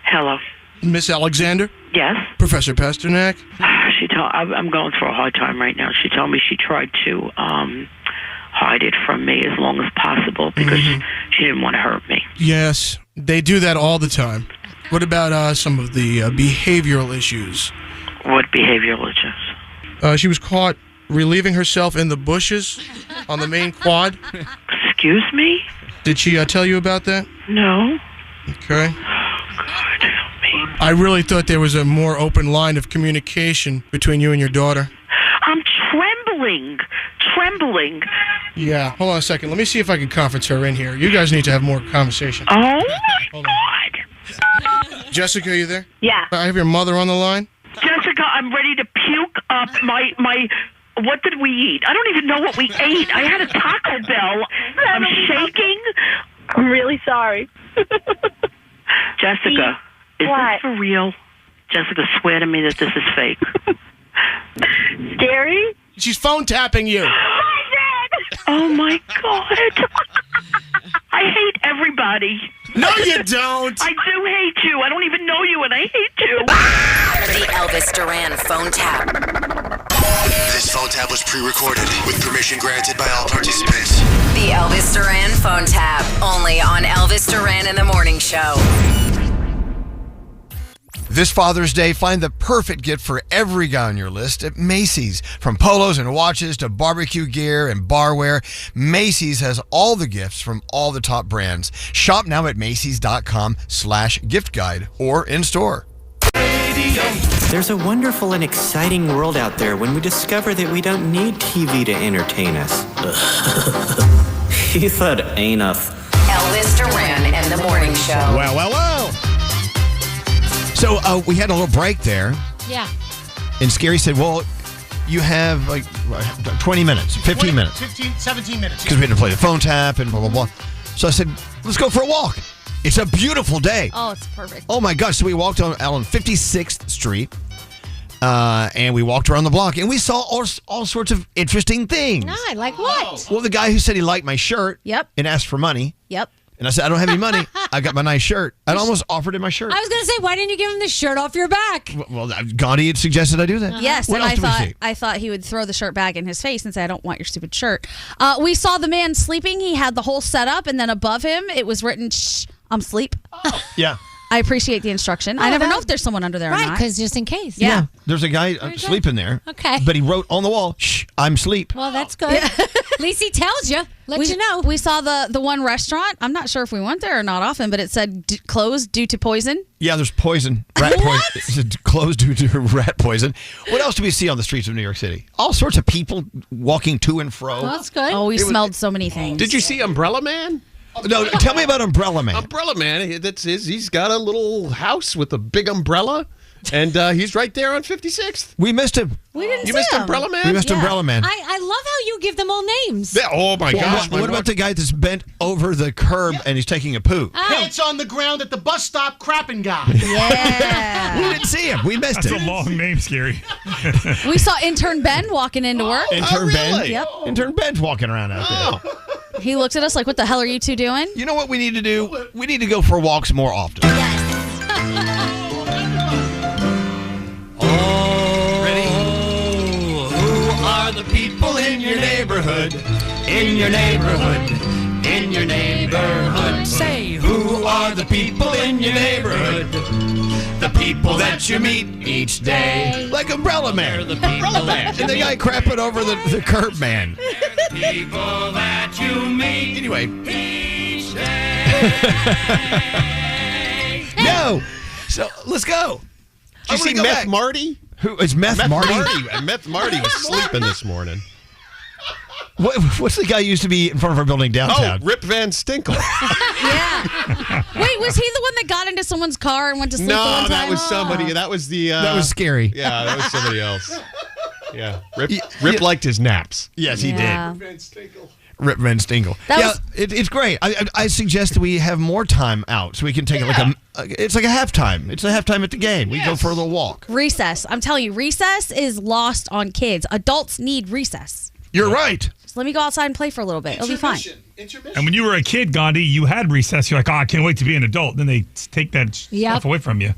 Hello. Miss Alexander? Yes? Professor Pasternak? I'm going through a hard time right now. She told me she tried to hide it from me as long as possible because she didn't want to hurt me. Yes, they do that all the time. What about some of the behavioral issues? What behavioral issues? She was caught relieving herself in the bushes on the main quad. Excuse me? Did she tell you about that? No. Okay. Oh, God, help me. I really thought there was a more open line of communication between you and your daughter. I'm trembling. Yeah, hold on a second. Let me see if I can conference her in here. You guys need to have more conversation. Oh, my God. Jessica, are you there? Yeah. I have your mother on the line. Jessica, I'm ready to puke up my... What did we eat? I don't even know what we ate. I had a Taco Bell. I'm shaking. I'm really sorry. Jessica, is What? this for real? Jessica, swear to me that this is fake. Scary? She's phone tapping you. Oh, my God. I hate everybody. No, you don't. I do hate you. I don't even know you, and I hate you. The Elvis Duran phone tap. This phone tap was pre-recorded with permission granted by all participants. The Elvis Duran phone tap. Only on Elvis Duran in the Morning Show. This Father's Day, find the perfect gift for every guy on your list at Macy's. From polos and watches to barbecue gear and barware, Macy's has all the gifts from all the top brands. Shop now at Macys.com/gift guide or in store. There's a wonderful and exciting world out there when we discover that we don't need TV to entertain us. He said anus. Elvis Duran and the Morning Show. Well. So we had a little break there. Yeah. And Scary said, well, you have like 20 minutes, 15 minutes. 17 minutes. Because we had to play the phone tap and blah, blah, blah. So I said, let's go for a walk. It's a beautiful day. Oh, it's perfect. Oh, my gosh. So we walked on 56th Street. And we walked around the block. And we saw all sorts of interesting things. No, like what? Well, the guy who said he liked my shirt. Yep. And asked for money. Yep. And I said, I don't have any money. I got my nice shirt. I almost offered him my shirt. I was going to say, why didn't you give him the shirt off your back? Well, Gandhi had suggested I do that. Yes, What and else do we see? I thought he would throw the shirt back in his face and say, I don't want your stupid shirt. We saw the man sleeping. He had the whole setup, and then above him, it was written, shh, I'm asleep. Yeah. I appreciate the instruction. I never know if there's someone under there or Right, not. because just in case. Yeah. There's a guy sleeping there. Okay. But he wrote on the wall, shh, I'm asleep. Well, that's good. At least he tells you. Let you know. We saw the one restaurant. I'm not sure if we went there or not often, but it said closed due to poison. Yeah, there's poison. Rat poison. It's closed due to rat poison. What else do we see on the streets of New York City? All sorts of people walking to and fro. Well, that's good. Oh, we smelled so many things. Did you see Umbrella Man? No, tell me about Umbrella Man. Umbrella Man, he's got a little house with a big umbrella, and he's right there on 56th. We missed him. We didn't You see missed him. Umbrella Man? We missed Umbrella Man. I love how you give them all names. Yeah, oh, my gosh. What about the guy that's bent over the curb and he's taking a poo? Pants on the ground at the bus stop crapping guy. Yeah. We didn't see him. We missed That's him. a long name, Scary. We saw intern Ben walking into work. Intern Ben? really? Yep. Intern Ben's walking around out there. He looked at us like, what the hell are you two doing? You know what we need to do? We need to go for walks more often. Who are the people in your neighborhood? In your neighborhood? In your neighborhood? Say, who are the people in your neighborhood? people that you meet each day. Like Umbrella Man. Umbrella Man. And the guy crapping over the curb man. People that you meet Anyway. each day. No. So let's go. Did you see Meth Marty? Who is Meth Marty? Meth Marty was sleeping this morning. What's the guy who used to be in front of our building downtown? Oh, Rip Van Stinkle. Yeah. Wait, was he the one that got into someone's car and went to sleep the No, one time? that was somebody. That was the. That was scary. Yeah, that was somebody else. Yeah, Rip liked his naps. Yes, he Yeah. did. Rip Van Stinkle. That It's great. I suggest that we have more time out so we can take it's like a halftime. It's a halftime at the game. We go for a little walk. Recess. I'm telling you, recess is lost on kids. Adults need recess. You're right. So let me go outside and play for a little bit. It'll be fine. And when you were a kid, Gandhi, you had recess. You're like, oh, I can't wait to be an adult. Then they take that stuff away from you.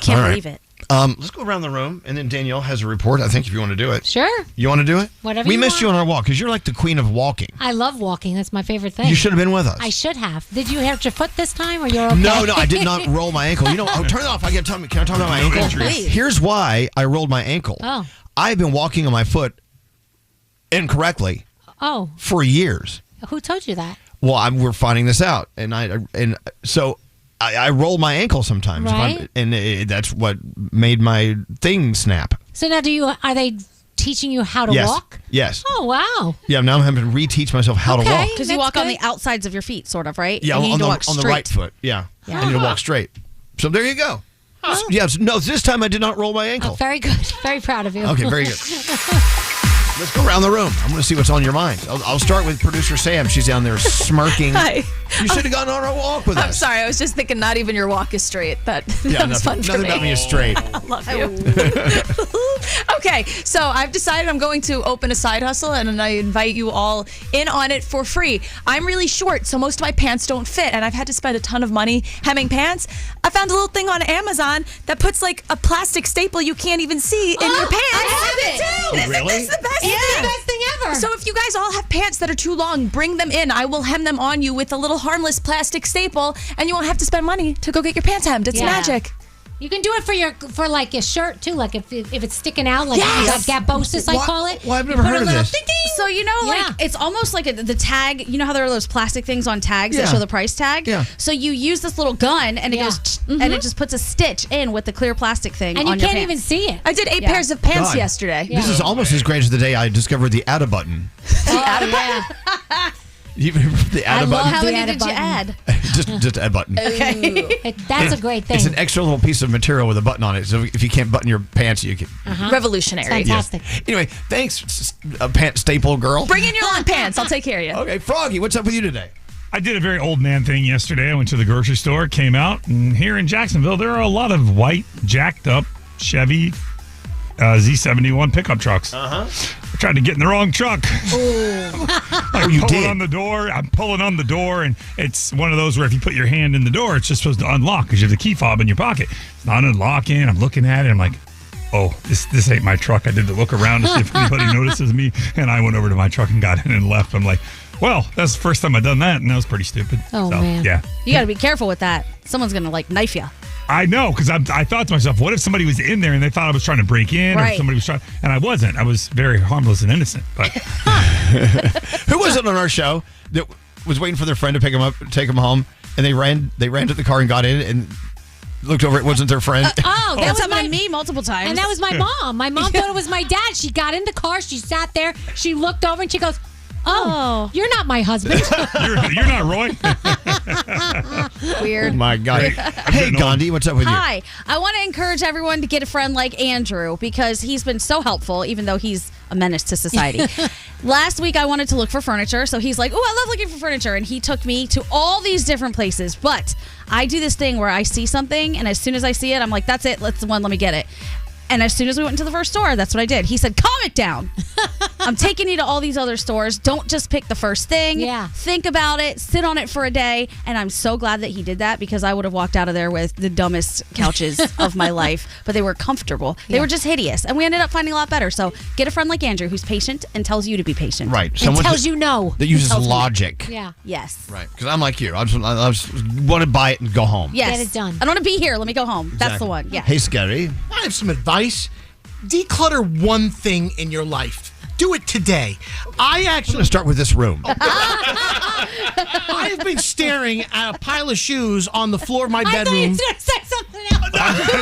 Can't All right. believe it. Let's go around the room, and then Danielle has a report, I think, if you want to do it. Sure. You want to do it? Whatever We you missed want. you on our walk, because you're like the queen of walking. I love walking. That's my favorite thing. You should have been with us. I should have. Did you hurt your foot this time, or you're okay? No, I did not roll my ankle. Turn it off. Can I talk about my ankle? Please. Here's why I rolled my ankle. Oh. I've been walking on my foot incorrectly Oh. for years. Who told you that? Well, we're finding this out, and so I roll my ankle sometimes, Right. that's what made my thing snap. So now, are they teaching you how to Yes. walk? Yes. Oh wow. Yeah, now I'm having to reteach myself how to walk. Because you walk on the outsides of your feet, sort of, right? Yeah, And you on need the, to walk on the straight. right foot. Yeah. I need to walk straight. So there you go. Yes. No, this time I did not roll my ankle. Oh, very good. Very proud of you. Okay, very good. Let's go around the room. I'm going to see what's on your mind. I'll start with producer Sam. She's down there smirking. Hi. You should have gone on a walk with I'm us. sorry. I was just thinking not even your walk is straight. That Yeah, was fun for nothing me. about me is straight. I love you. Okay, so I've decided I'm going to open a side hustle, and I invite you all in on it for free. I'm really short, so most of my pants don't fit, and I've had to spend a ton of money hemming pants. I found a little thing on Amazon that puts like a plastic staple you can't even see in your pants. I have it too. Isn't this the best It's thing? the best thing ever. So if you guys all have pants that are too long, bring them in. I will hem them on you with a little harmless plastic staple, and you won't have to spend money to go get your pants hemmed. It's Yeah. magic. You can do it for like a shirt too, like if it's sticking out, like Yes. you got gabosis, I call it. Well, I've You never put heard a of little this. ding, ding. So like it's almost like the tag. You know how there are those plastic things on tags that Yeah. show the price tag. Yeah. So you use this little gun, and it goes, and it just puts a stitch in with the clear plastic thing, And you on your can't pants. even see it. I did 8 Yeah. pairs of pants God. yesterday. This is almost as great as the day I discovered the add a button. Yeah. The add a button. How The many add a did you button. add? just add button. Okay. That's a great thing. It's an extra little piece of material with a button on it. So if you can't button your pants, you can. Revolutionary. Fantastic. Anyway, thanks, pant staple girl. Bring in your long pants. I'll take care of you. Okay, Froggy, what's up with you today? I did a very old man thing yesterday. I went to the grocery store, came out, and here in Jacksonville, there are a lot of white, jacked up Chevy Z71 pickup trucks. I tried to get in the wrong truck. I'm you pulling did? on the door. I'm pulling on the door, and it's one of those where if you put your hand in the door, it's just supposed to unlock because you have the key fob in your pocket. It's not unlocking. I'm looking at it. I'm like, oh, this ain't my truck. I did the look around to see if anybody notices me, and I went over to my truck and got in and left. I'm like, well, that's the first time I've done that, and that was pretty stupid. Oh, man. Yeah. You got to be careful with that. Someone's gonna knife you. I know, because I thought to myself, what if somebody was in there and they thought I was trying to break in, or Right. if somebody was trying, and I wasn't. I was very harmless and innocent. But Who was it on our show that was waiting for their friend to pick him up, take him home, and they ran to the car and got in and looked over, it wasn't their friend. Oh, that That's was happened my to me multiple times. And that was my mom. My mom thought it was my dad. She got in the car. She sat there. She looked over and she goes, "Oh, you're not my husband." you're not Roy. Weird. Oh my God. Hey, Gandhi, what's up with you? Hi. I want to encourage everyone to get a friend like Andrew because he's been so helpful, even though he's a menace to society. Last week, I wanted to look for furniture, so he's like, "Oh, I love looking for furniture," and he took me to all these different places. But I do this thing where I see something, and as soon as I see it, I'm like, "That's it. That's the one. Let me get it." And as soon as we went into the first store, that's what I did. He said, calm it down. I'm taking you to all these other stores. Don't just pick the first thing. Yeah. Think about it. Sit on it for a day. And I'm so glad that he did that because I would have walked out of there with the dumbest couches of my life. But they were comfortable. They were just hideous. And we ended up finding a lot better. So get a friend like Andrew who's patient and tells you to be patient. Right. And Someone tells you no. that uses Tells me. logic. Yeah. Yes. Right. Because I'm like you. I just want to buy it and go home. Yes. Get it done. I don't want to be here. Let me go home. That's the one. Yeah. Hey, Scary. I have some advice. Declutter one thing in your life. Do it today. I'm going to start with this room. I've been staring at a pile of shoes on the floor of my I thought you bedroom. were going to say something else.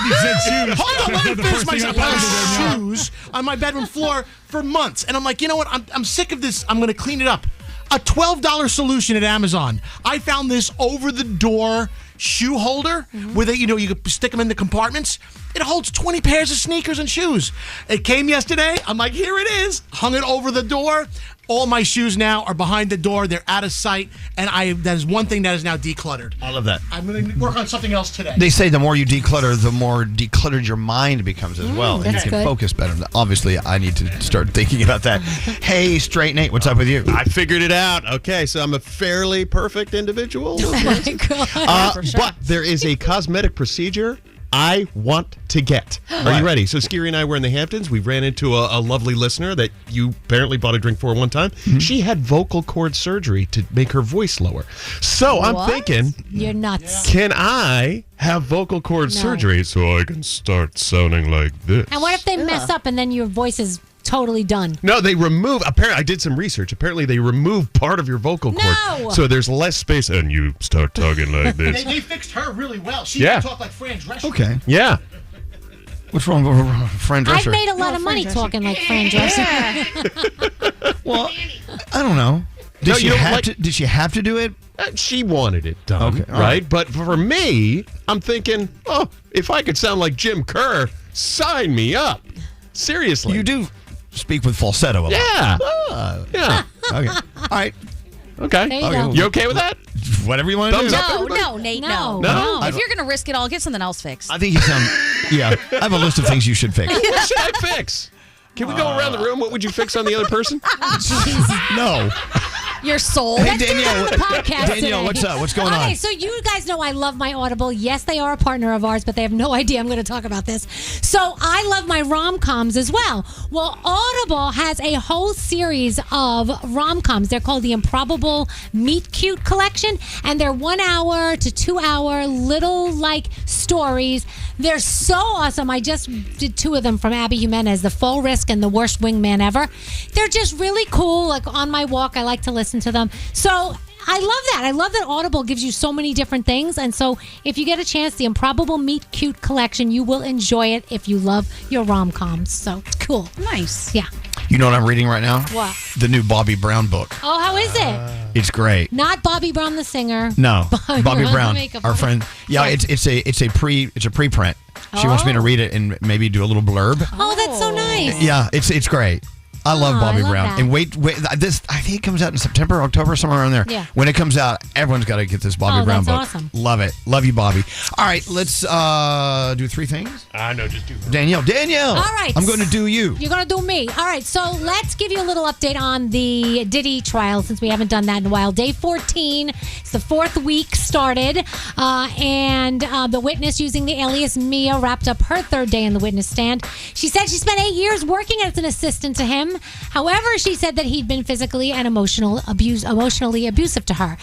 You said shoes. Hold on, let me The finish first my thing I pile thought of of, Danielle. shoes on my bedroom floor for months. And I'm like, you know what? I'm sick of this. I'm going to clean it up. A $12 solution at Amazon. I found this over-the-door shoe holder with you could stick them in the compartments. It holds 20 pairs of sneakers and shoes. It came yesterday. I'm like, here it is. Hung it over the door. All my shoes now are behind the door. They're out of sight. And that is one thing that is now decluttered. I love that. I'm going to work on something else today. They say the more you declutter, the more decluttered your mind becomes as well. And you that's can good. focus better. Obviously, I need to start thinking about that. Hey, Straight Nate, what's up with you? I figured it out. Okay, so I'm a fairly perfect individual. But there is a cosmetic procedure I want to get. Are you ready? So Skiri and I were in the Hamptons. We ran into a lovely listener that you apparently bought a drink for one time. She had vocal cord surgery to make her voice lower. So I'm thinking, You're nuts. can I have vocal cord surgery so I can start sounding like this? And what if they mess up and then your voice is totally done? No, they remove. Apparently, I did some research. Apparently, they remove part of your vocal cord, No! so there's less space, and you start talking like this. They fixed her really well. She Yeah. can talk like Fran Drescher. Okay. Yeah. What's wrong with Fran Drescher? I've made a lot of money talking like Fran Drescher. Well, I don't know. Did she have to do it? She wanted it done, Okay, all right? But for me, I'm thinking, if I could sound like Jim Kerr, sign me up. Seriously. You do speak with falsetto a lot. Yeah. Yeah. Okay. All right. Okay. There you go. You okay with that? Whatever you want to do. Thumbs up, No, everybody? no, Nate, No. no. No? If you're going to risk it all, get something else fixed. I think you sound. Yeah. I have a list of things you should fix. What should I fix? Can we go around the room? What would you fix on the other person? No. Your soul. Hey, Let's do Danielle. that on the podcast Danielle, today. what's up? What's going on? Okay, so you guys know I love my Audible. Yes, they are a partner of ours, but they have no idea I'm going to talk about this. So I love my rom-coms as well. Well, Audible has a whole series of rom-coms. They're called the Improbable Meet Cute Collection, and they're 1 hour to 2 hour little stories. They're so awesome. I just did 2 of them from Abby Jimenez, The Full Risk and The Worst Wingman Ever. They're just really cool. Like on my walk, I like to listen to them. So I love that. I love that Audible gives you so many different things. And so if you get a chance, the Improbable Meet Cute Collection, you will enjoy it if you love your rom-coms. So cool. Nice. Yeah. You know what I'm reading right now? What? The new Bobby Brown book. Oh, how is it? It's great. Not Bobby Brown the singer. No, Bobby the Brown, makeup our artist. friend. Yeah, it's a preprint. She wants me to read it and maybe do a little blurb. Oh, that's so nice. Yeah, it's great. I love Oh, Bobby I love Brown. that. And wait, this I think it comes out in September, October, somewhere around there. Yeah. When it comes out, everyone's got to get this Bobby Oh, Brown that's book. awesome. Love it. Love you, Bobby. All right, let's do 3 things. No, just do one. Danielle. All right. I'm going to do you. You're going to do me. All right. So let's give you a little update on the Diddy trial since we haven't done that in a while. Day 14. It's the 4th week started. And the witness using the alias Mia wrapped up her 3rd day in the witness stand. She said she spent 8 years working as an assistant to him. However, she said that he'd been physically and emotionally abusive to her.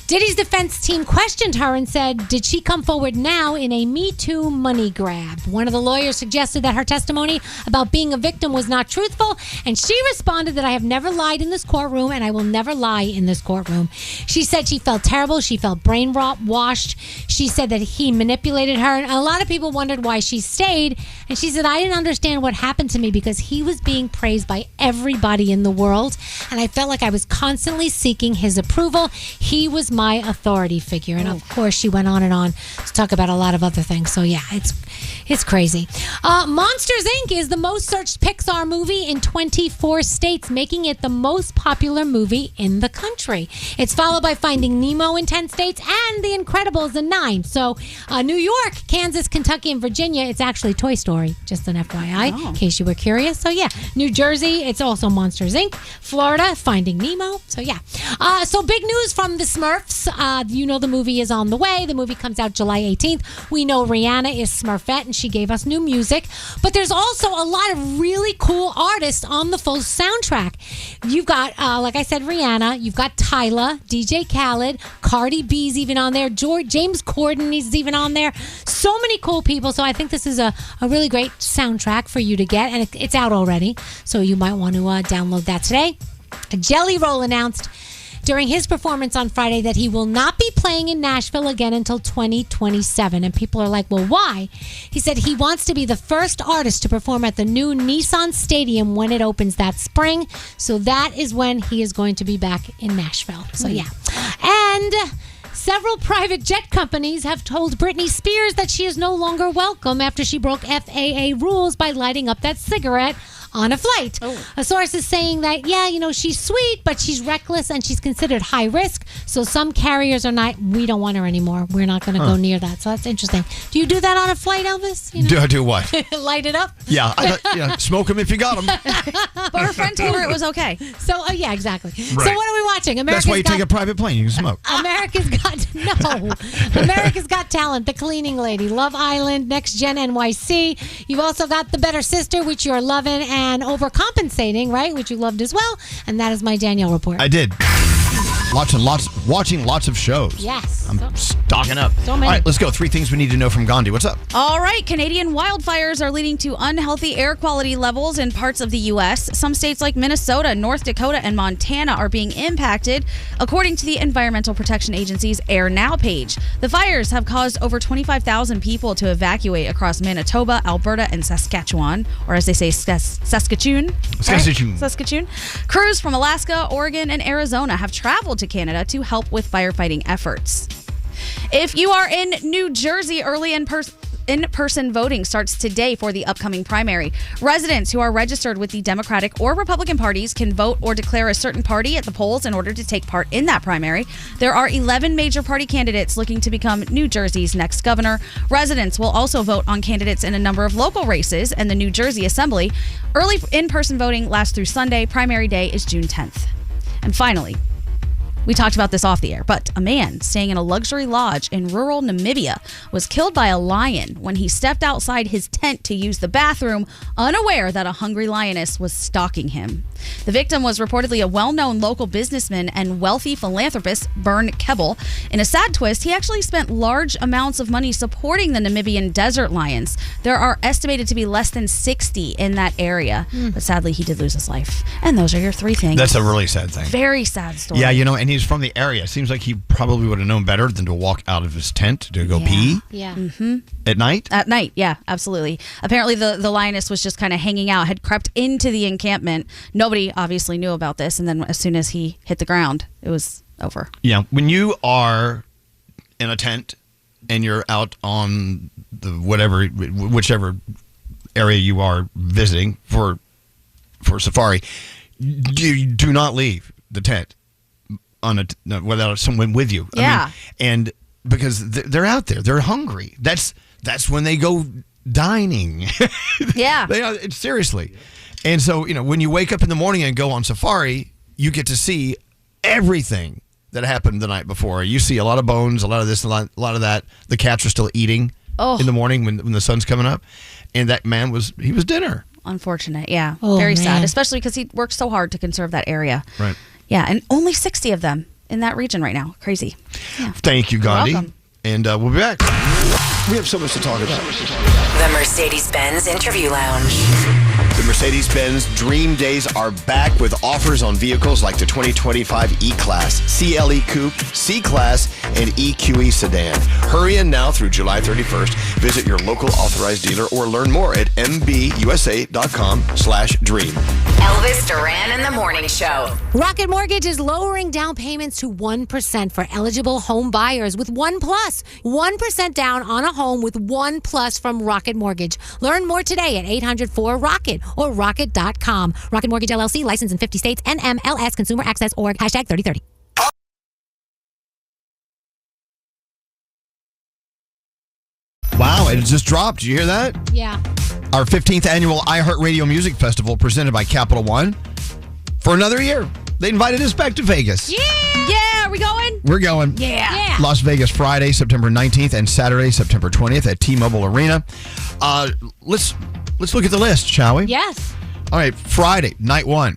Diddy's defense team questioned her and said, did she come forward now in a Me Too money grab? One of the lawyers suggested that her testimony about being a victim was not truthful, and she responded that I have never lied in this courtroom and I will never lie in this courtroom. She said she felt terrible. She felt brainwashed. She said that he manipulated her, and a lot of people wondered why she stayed, and she said, I didn't understand what happened to me because he was being praised by everybody in the world, and I felt like I was constantly seeking his approval. He was my authority figure. And of course, she went on and on to talk about a lot of other things. So yeah, it's crazy. Monsters, Inc. is the most searched Pixar movie in 24 states, making it the most popular movie in the country. It's followed by Finding Nemo in 10 states and The Incredibles in 9. So New York, Kansas, Kentucky, and Virginia, it's actually Toy Story, just an FYI, in case you were curious. So yeah, New Jersey, it's also Monsters, Inc. Florida, Finding Nemo. So yeah. So big news from the Smurfs. You know the movie is on the way. The movie comes out July 18th. We know Rihanna is Smurfette, and she gave us new music. But there's also a lot of really cool artists on the full soundtrack. You've got, like I said, Rihanna. You've got Tyla, DJ Khaled, Cardi B's even on there. James Corden is even on there. So many cool people. So I think this is a really great soundtrack for you to get. And it's out already. So you might want to download that today. Jelly Roll announced during his performance on Friday that he will not be playing in Nashville again until 2027. And people are like, well, why? He said he wants to be the first artist to perform at the new Nissan Stadium when it opens that spring. So that is when he is going to be back in Nashville. So yeah. And several private jet companies have told Britney Spears that she is no longer welcome after she broke FAA rules by lighting up that cigarette on a flight. A source is saying that, yeah, you know, she's sweet, but she's reckless and she's considered high risk. So some carriers are not, we don't want her anymore. We're not going to go near that. So that's interesting. Do you do that on a flight, Elvis? You know? Do I do what? Light it up? Yeah, smoke them if you got them. But her friend told her it was okay. So, yeah, exactly. Right. So what are we watching? That's why you take a private plane. You can smoke. America's Got Talent, The Cleaning Lady, Love Island, Next Gen NYC. You've also got The Better Sister, which you're loving, and Overcompensating, right, which you loved as well. And that is my Danielle report. I did. Watching lots of shows. Yes. I'm stocking up. So many. All right, let's go. 3 things we need to know from Gandhi. What's up? All right. Canadian wildfires are leading to unhealthy air quality levels in parts of the U.S. Some states like Minnesota, North Dakota, and Montana are being impacted, according to the Environmental Protection Agency's Air Now page. The fires have caused over 25,000 people to evacuate across Manitoba, Alberta, and Saskatchewan, or as they say, Saskatchewan. Saskatchewan. Saskatchewan. Crews from Alaska, Oregon, and Arizona have traveled to Canada to help with firefighting efforts. If you are in New Jersey, early in-person voting starts today for the upcoming primary. Residents who are registered with the Democratic or Republican parties can vote or declare a certain party at the polls in order to take part in that primary. There are 11 major party candidates looking to become New Jersey's next governor. Residents will also vote on candidates in a number of local races and the New Jersey Assembly. Early in-person voting lasts through Sunday. Primary day is June 10th. And finally, we talked about this off the air, but a man staying in a luxury lodge in rural Namibia was killed by a lion when he stepped outside his tent to use the bathroom, unaware that a hungry lioness was stalking him. The victim was reportedly a well-known local businessman and wealthy philanthropist, Bern Kebbel. In a sad twist, he actually spent large amounts of money supporting the Namibian desert lions. There are estimated to be less than 60 in that area, but sadly, he did lose his life. And those are your 3 things. That's a really sad thing. Very sad story. Yeah, you know, and he's from the area. Seems like he probably would have known better than to walk out of his tent to go pee. Yeah. At night? At night, yeah, absolutely. Apparently, the lioness was just kind of hanging out, had crept into the encampment. Nobody obviously knew about this, and then as soon as he hit the ground, it was over. Yeah, when you are in a tent and you're out on the whichever area you are visiting for safari, you do not leave the tent without someone with you. Yeah. I mean, and because they're out there, they're hungry. That's when they go dining. Yeah. They are, seriously. And so, you know, when you wake up in the morning and go on safari, you get to see everything that happened the night before. You see a lot of bones, a lot of this, a lot of that. The cats are still eating in the morning when the sun's coming up. And that man was dinner. Unfortunate, yeah. Oh, very man. sad, especially because he worked so hard to conserve that area. Right. Yeah, and only 60 of them in that region right now. Crazy. Yeah. Thank you, Gandhi. You're welcome. And we'll be back. We have so much to talk about. The Mercedes-Benz Interview Lounge. Mercedes-Benz Dream Days are back with offers on vehicles like the 2025 E-Class, CLE Coupe, C-Class, and EQE Sedan. Hurry in now through July 31st. Visit your local authorized dealer or learn more at mbusa.com/dream. Elvis Duran in the Morning Show. Rocket Mortgage is lowering down payments to 1% for eligible home buyers with ONE+. 1% down on a home with ONE+ from Rocket Mortgage. Learn more today at 800-4ROCKET or rocket.com. Rocket Mortgage LLC, licensed in 50 states, NMLS Consumer Access Org, #3030. Wow, it just dropped. Did you hear that? Yeah. Our 15th annual iHeartRadio Music Festival presented by Capital One for another year. They invited us back to Vegas. Yeah, are we going? We're going. Yeah. Las Vegas Friday, September 19th and Saturday, September 20th at T-Mobile Arena. Let's look at the list, shall we? Yes. All right, Friday, night one.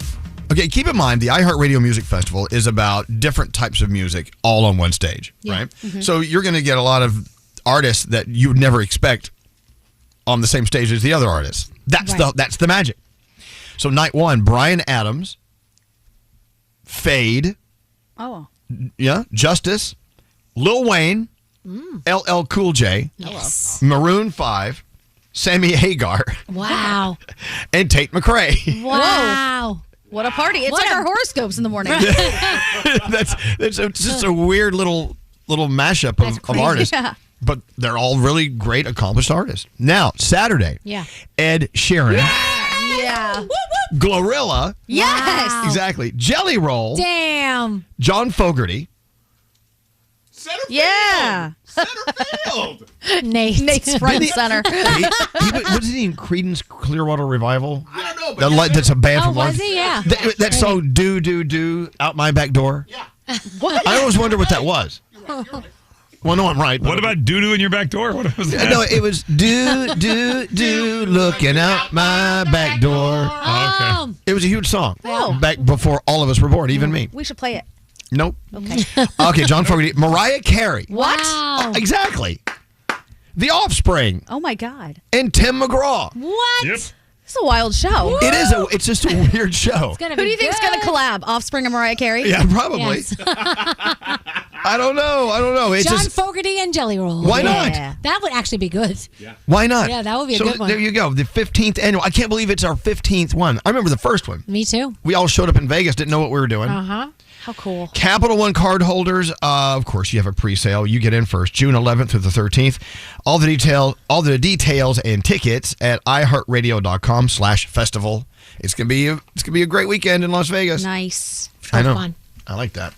Okay, keep in mind the iHeartRadio Music Festival is about different types of music all on one stage, right? Mm-hmm. So you're going to get a lot of artists that you would never expect on the same stage as the other artists. That's the magic. So night one, Bryan Adams, Fade, Justice, Lil Wayne, LL Cool J, Maroon 5, Sammy Hagar, Wow. and Tate McRae. Wow. What a party. It's like our horoscopes in the morning. That's just a weird little mashup of artists. Yeah. But they're all really great, accomplished artists. Now, Saturday, Ed Sheeran, Yeah. Glorilla, Yes. exactly, Jelly Roll, Damn. John Fogerty, Yeah. Nate's front and center. wasn't he in Creedence Clearwater Revival? I don't know. That's a band from was he? Yeah. That song, Do, Out My Back Door. Yeah. I always wonder what that was. Well, no, I'm right. What about doo-doo in your back door? What was that? No, it was do, looking out my back door. Oh, okay. It was a huge song. Oh. Back before all of us were born, even me. We should play it. Nope. Okay. Okay, John Fogerty. Mariah Carey. What? Wow. Exactly. The Offspring. Oh my God. And Tim McGraw. What? Yep. It's a wild show. It is. It's just a weird show. Who do you think is going to collab? Offspring and Mariah Carey? Yeah, probably. Yes. I don't know. It's John just, Fogerty and Jelly Roll. why not? That would actually be good. Yeah. Why not? Yeah, that would be a so good one. There you go. The 15th annual. I can't believe it's our 15th one. I remember the first one. Me too. We all showed up in Vegas, didn't know what we were doing. Uh-huh. How cool. Capital One card holders, of course, you have a pre-sale. You get in first, June 11th through the 13th. All the details and tickets at iHeartRadio.com/festival. It's gonna be a great weekend in Las Vegas. Nice. I know. Fun. I like that.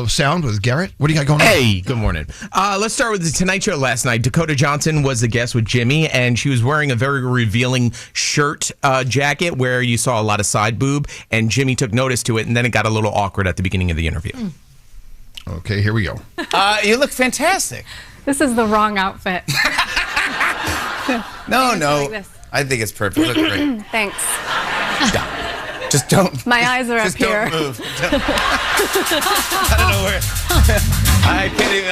Sound with Garrett. What do you got going on? Hey, good morning. Let's start with the Tonight Show last night. Dakota Johnson was the guest with Jimmy, and she was wearing a very revealing shirt jacket where you saw a lot of side boob, and Jimmy took notice to it, and then it got a little awkward at the beginning of the interview. Okay, here we go. You look fantastic. This is the wrong outfit. No. Like this. I think it's perfect. You look great. Thanks. Yeah. Just don't. My eyes are up here. Don't move. I don't know where. I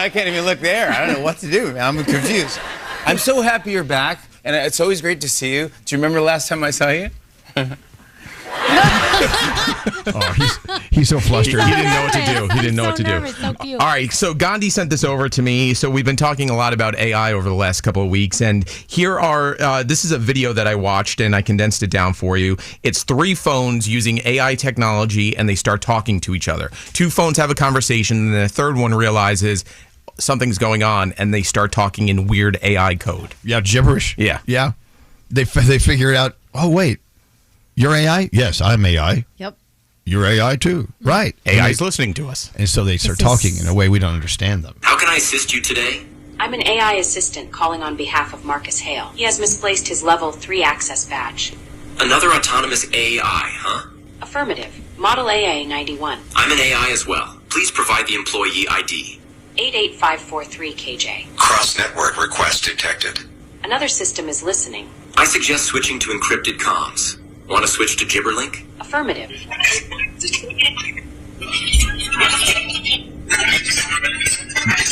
can't even look there. I don't know what to do, man. I'm confused. I'm so happy you're back, and it's always great to see you. Do you remember the last time I saw you? He's so flustered. He didn't know what to do. He didn't know what to do. So cute. All right, so Gandhi sent this over to me. So we've been talking a lot about AI over the last couple of weeks, and here are this is a video that I watched, and I condensed it down for you. It's 3 phones using AI technology, and they start talking to each other. 2 phones have a conversation, and then the third one realizes something's going on, and they start talking in weird AI code. Yeah, gibberish. Yeah. They figure it out. Oh wait, you're AI? Yes, I'm AI. Yep. You're AI too, right? AI is listening to us, and so they start talking in a way we don't understand them. How can I assist you today? I'm an AI assistant calling on behalf of Marcus Hale. He has misplaced his level 3 access badge. Another autonomous AI, huh? Affirmative. Model AA91. I'm an AI as well. Please provide the employee ID. 88543 KJ. Cross-network request detected. Another system is listening. I suggest switching to encrypted comms. Want to switch to Gibberlink? Affirmative.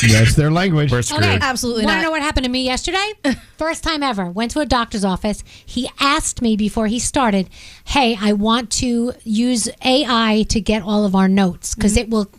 That's their language. We're screwed. Okay, Absolutely Want not. to know what happened to me yesterday? First time ever. Went to a doctor's office. He asked me before he started, "Hey, I want to use AI to get all of our notes because it will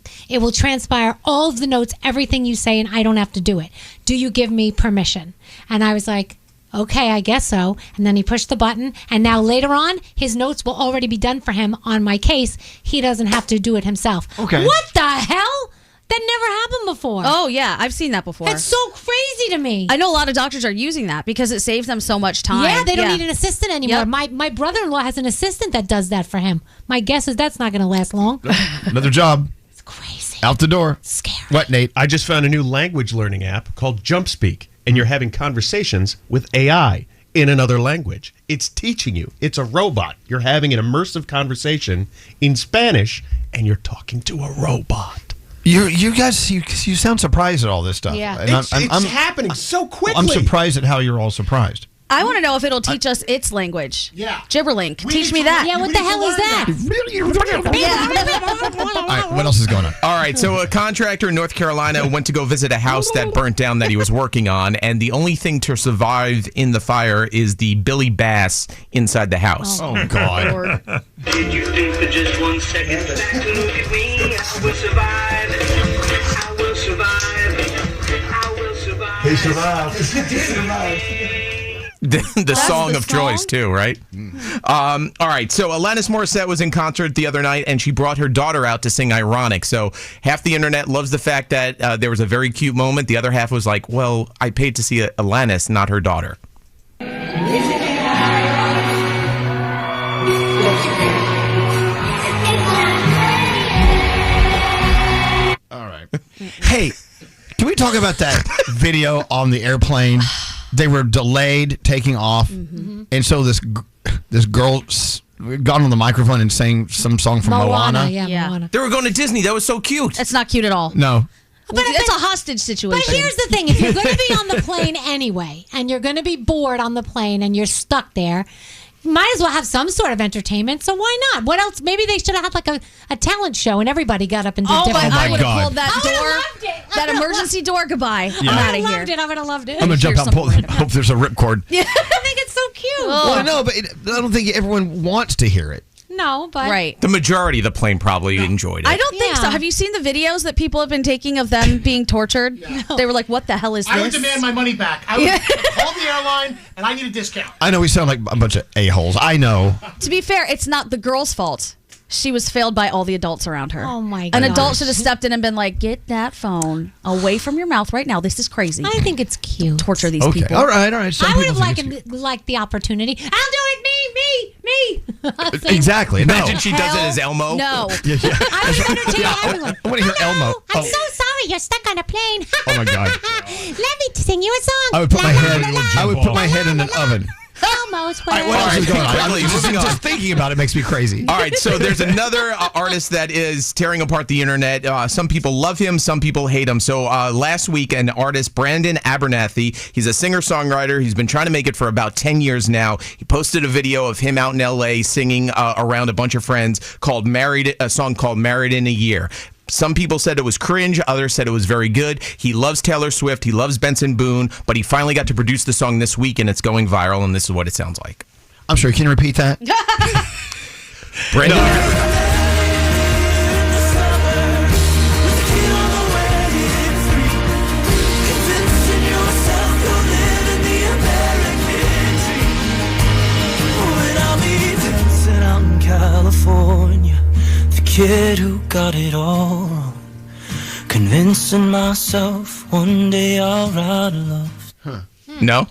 transpire all of the notes, everything you say, and I don't have to do it. Do you give me permission?" And I was like, "Okay, I guess so." And then he pushed the button, and now later on, his notes will already be done for him on my case. He doesn't have to do it himself. Okay. What the hell? That never happened before. Oh, yeah. I've seen that before. That's so crazy to me. I know a lot of doctors are using that because it saves them so much time. Yeah, they don't need an assistant anymore. Yep. My brother-in-law has an assistant that does that for him. My guess is that's not going to last long. Another job. It's crazy. Out the door. Scary. What, Nate? I just found a new language learning app called JumpSpeak, and you're having conversations with AI in another language. It's teaching you. It's a robot. You're having an immersive conversation in Spanish, and you're talking to a robot. You guys, you sound surprised at all this stuff. Yeah. And It's happening so quickly. I'm surprised at how you're all surprised. I want to know if it'll teach us its language. Yeah. Gibberlink. Teach me that. Yeah, what the hell is that? All right, what else is going on? All right, so a contractor in North Carolina went to go visit a house that burnt down that he was working on, and the only thing to survive in the fire is the Billy Bass inside the house. Oh, God. Did you think for just 1 second that look at me? I will survive. I will survive. I will survive. He survived. The song of choice, too, right? All right, so Alanis Morissette was in concert the other night, and she brought her daughter out to sing Ironic. So half the internet loves the fact that there was a very cute moment. The other half was like, well, I paid to see Alanis, not her daughter. All right. Hey, can we talk about that video on the airplane? They were delayed taking off, and so this girl got on the microphone and sang some song from Moana. Yeah, Moana. They were going to Disney. That was so cute. That's not cute at all. No. But it's a hostage situation. But here's the thing. If you're going to be on the plane anyway, and you're going to be bored on the plane, and you're stuck there, you might as well have some sort of entertainment. So why not? What else? Maybe they should have had like a talent show, and everybody got up and did different. I would have pulled that door, that emergency door. Goodbye. Yeah. I'm out of I here. would have loved it. I'm going to jump out and pull. Hope there's a ripcord. I think it's so cute. Well, I know, but I don't think everyone wants to hear it. No, but Right. The majority of the plane probably enjoyed it. I don't think so. Have you seen the videos that people have been taking of them being tortured? They were like, what the hell is this? I would demand my money back. I would call the airline, and I need a discount. I know we sound like a bunch of a-holes. I know. To be fair, it's not the girl's fault. She was failed by all the adults around her. Oh, my An gosh. adult should have stepped in and been like, get that phone away from your mouth right now. This is crazy. I think it's cute. Torture these people. All right. Some I would people have think it's liked the opportunity. I'll do it, me. cute. Exactly. No. Imagine she does it as Elmo. No. Yeah. I would entertain everyone. I want to hear Elmo. I'm so sorry you're stuck on a plane. Oh, my God. Let me sing you a song. I would put my head in an oven. Elmo's All right, what else is going on? Quickly, moving on. Just thinking about it makes me crazy. All right, so there's another artist that is tearing apart the internet. Some people love him, some people hate him. So last week, an artist, Brandon Abernathy, he's a singer-songwriter. He's been trying to make it for about 10 years now. He posted a video of him out in L.A. singing around a bunch of friends a song called Married in a Year. Some people said it was cringe. Others said it was very good. He loves Taylor Swift. He loves Benson Boone. But he finally got to produce the song this week, and it's going viral, and this is what it sounds like. I'm sorry. Can you repeat that? Brandon. California, the kid who got it all wrong, convincing myself one day I'll ride love. No?